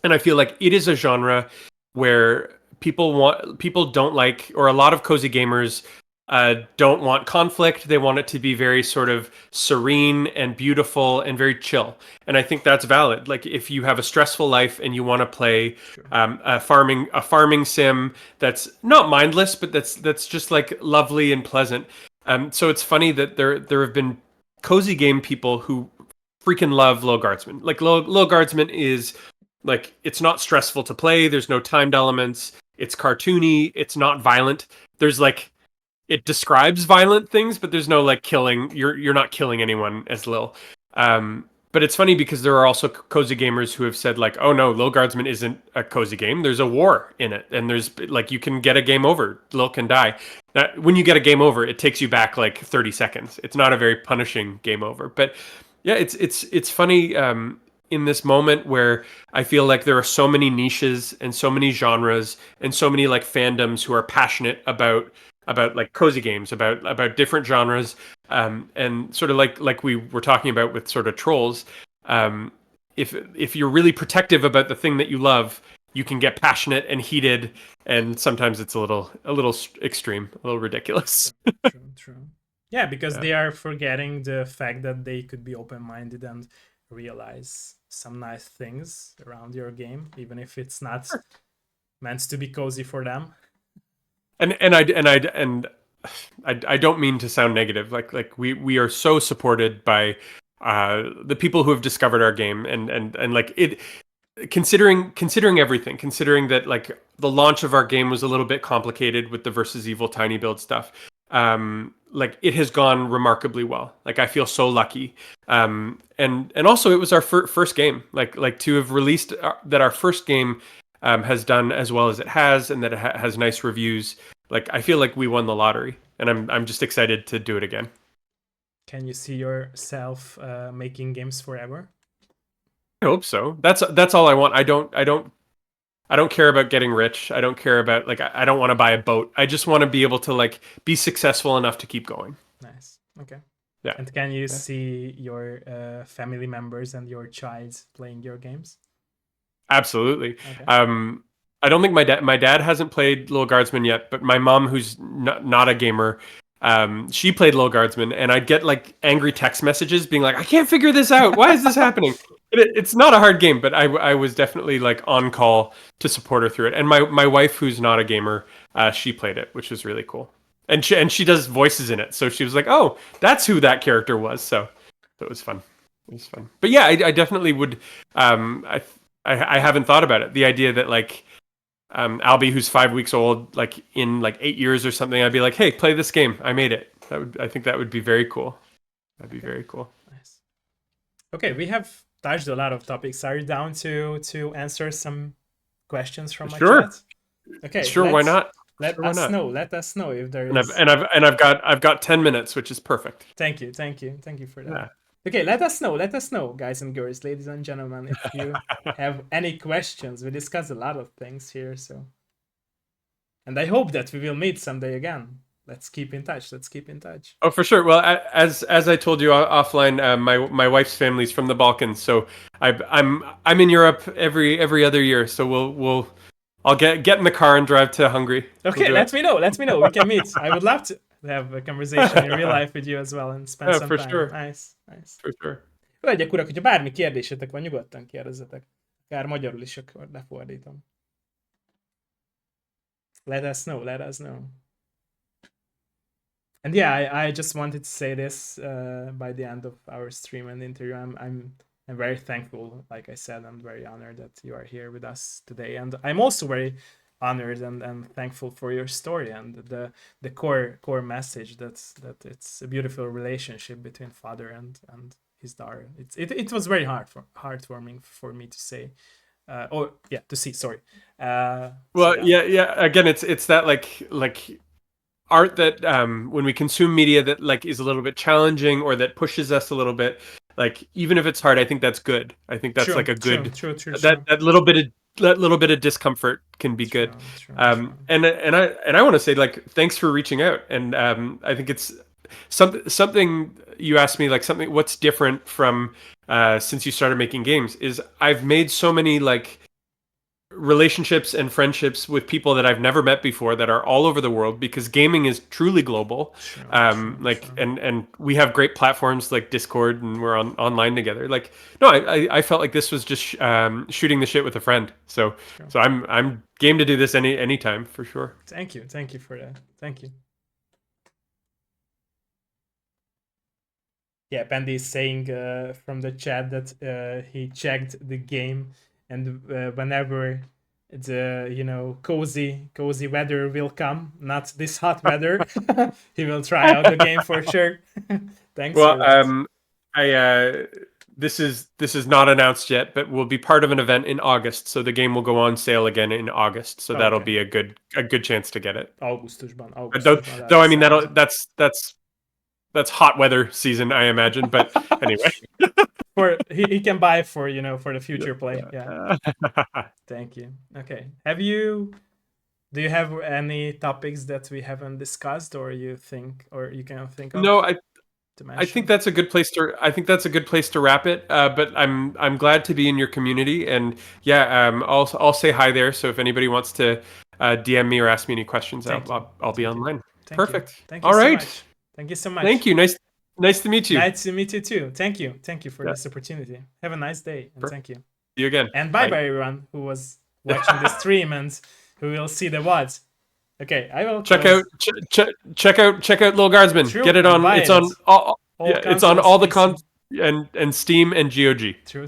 S2: and I feel like it is a genre where people don't like, or a lot of cozy gamers don't want conflict. They want it to be very sort of serene and beautiful and very chill. And I think that's valid. Like if you have a stressful life and you want to play
S1: Sure.
S2: a farming sim that's not mindless, but that's just like lovely and pleasant. So it's funny that there have been cozy game people who freaking love Low Guardsman. Like Low Guardsman is like, it's not stressful to play. There's no timed elements. It's cartoony. It's not violent. There's like, it describes violent things, but there's no like killing. You're not killing anyone as Lil. but it's funny because there are also cozy gamers who have said like, oh no, Lil Guardsman isn't a cozy game. There's a war in it, and there's like you can get a game over. Lil can die. When you get a game over, it takes you back like 30 seconds. It's not a very punishing game over. But yeah, it's funny in this moment where I feel like there are so many niches and so many genres and so many like fandoms who are passionate about like cozy games, about different genres, and sort of like we were talking about with sort of trolls. Um, if you're really protective about the thing that you love, you can get passionate and heated, and sometimes it's a little extreme, a little ridiculous.
S1: True. Yeah, because
S2: Yeah.
S1: they are forgetting the fact that they could be open-minded and realize some nice things around your game, even if it's not meant to be cozy for them.
S2: I don't mean to sound negative. Like we are so supported by the people who have discovered our game, and like it, considering everything, considering that like the launch of our game was a little bit complicated with the versus evil tiny build stuff. Like it has gone remarkably well. Like I feel so lucky. And also it was our first game. Like to have released that our first game has done as well as it has, and that it has nice reviews. Like I feel like we won the lottery, and I'm just excited to do it again.
S1: Can you see yourself making games forever?
S2: I hope so. That's all I want. I don't care about getting rich. I don't care about like I don't want to buy a boat. I just want to be able to like be successful enough to keep going.
S1: Nice. Okay.
S2: Yeah.
S1: And can you
S2: Yeah.
S1: see your family members and your child playing your games?
S2: Absolutely.
S1: Okay.
S2: I don't think my dad hasn't played Little Guardsman yet, but my mom, who's not a gamer, she played Little Guardsman, and I'd get like angry text messages being like, "I can't figure this out. Why is this happening?" It's not a hard game, but I was definitely like on call to support her through it. And my wife, who's not a gamer, she played it, which was really cool. And she does voices in it, so she was like, "Oh, that's who that character was." So it was fun. It was fun. But yeah, I definitely would. I haven't thought about it. The idea that like Albie, who's 5 weeks old, like in like 8 years or something, I'd be like, hey, play this game. I made it. I think that would be very cool. That'd be very cool.
S1: Nice. Okay, we have touched a lot of topics. Are you down to answer some questions from my
S2: Sure.
S1: chat? Okay,
S2: Sure. Why not?
S1: Let
S2: Sure, why
S1: us
S2: not?
S1: know. Let us know if there
S2: And
S1: is.
S2: I've got 10 minutes, which is perfect.
S1: Thank you for that.
S2: Yeah.
S1: Okay, let us know, guys and girls, ladies and gentlemen, if you have any questions. We discussed a lot of things here, so. And I hope that we will meet someday again. Let's keep in touch.
S2: Oh, for sure. Well, as I told you offline, my wife's family's from the Balkans, so I'm in Europe every other year. So I'll get in the car and drive to Hungary.
S1: Okay, let me know. We can meet. I would love to have a conversation in real life with you as well and spend some
S2: for
S1: time.
S2: sure.
S1: Nice.
S2: For sure.
S1: Hölgyek, urak, hogyha bármi kérdésetek van, nyugodtan kérdezzetek. Akár magyarul is, akkor lefordítom. Let us know. And yeah, I just wanted to say this by the end of our stream and interview. I'm very thankful. Like I said, I'm very honored that you are here with us today, and I'm also very honored and thankful for your story and the core message that it's a beautiful relationship between father and his daughter. It was very heartwarming for me to say. To see. Sorry.
S2: Well, yeah. Again, it's that like art that when we consume media that like is a little bit challenging or that pushes us a little bit, like even if it's hard, I think that's good. I think that's like a good
S1: true.
S2: that little bit of discomfort can be good.
S1: True.
S2: And I want to say like thanks for reaching out, and I think it's something you asked me, like something what's different from since you started making games is I've made so many like relationships and friendships with people that I've never met before that are all over the world because gaming is truly global. And we have great platforms like Discord and we're online together. Like, no, I felt like this was just shooting the shit with a friend. So I'm game to do this anytime for sure.
S1: Thank you for that. Thank you. Yeah, Pandy is saying from the chat that he checked the game, and whenever the cozy weather will come, not this hot weather, he will try out the game for sure. Thanks.
S2: Well,
S1: for that.
S2: this is not announced yet, but will be part of an event in August. So the game will go on sale again in August. So that'll
S1: Okay.
S2: be a good chance to get it.
S1: Augusztusban,
S2: Though,
S1: augusztusban
S2: though I
S1: lehet
S2: mean
S1: számítani.
S2: that's hot weather season, I imagine. But anyway,
S1: For he can buy for for the future play. Yeah. Thank you. Okay. Do you have any topics that we haven't discussed, or you can think of
S2: no,
S1: to
S2: I
S1: mention?
S2: think that's a good place to. I think that's a good place to wrap it. But I'm glad to be in your community, and yeah, I'll say hi there. So if anybody wants to DM me or ask me any questions,
S1: Thank you.
S2: I'll be
S1: Thank you.
S2: online.
S1: Thank you.
S2: Perfect.
S1: Thank you
S2: All
S1: so
S2: right.
S1: much. Thank you so much.
S2: Thank you. Nice to meet you.
S1: Nice to meet you too. Thank you. Thank you for
S2: Yeah.
S1: this opportunity. Have a nice day, and thank you.
S2: See you again.
S1: And bye bye everyone who was watching the stream and who will see the VODs. Okay, I will
S2: check out Little Guardsman.
S1: True,
S2: Get it
S1: and
S2: on.
S1: buy
S2: It's
S1: it.
S2: on all.
S1: All
S2: Yeah, it's on
S1: consoles,
S2: all the
S1: PC.
S2: and Steam and GOG.
S1: True.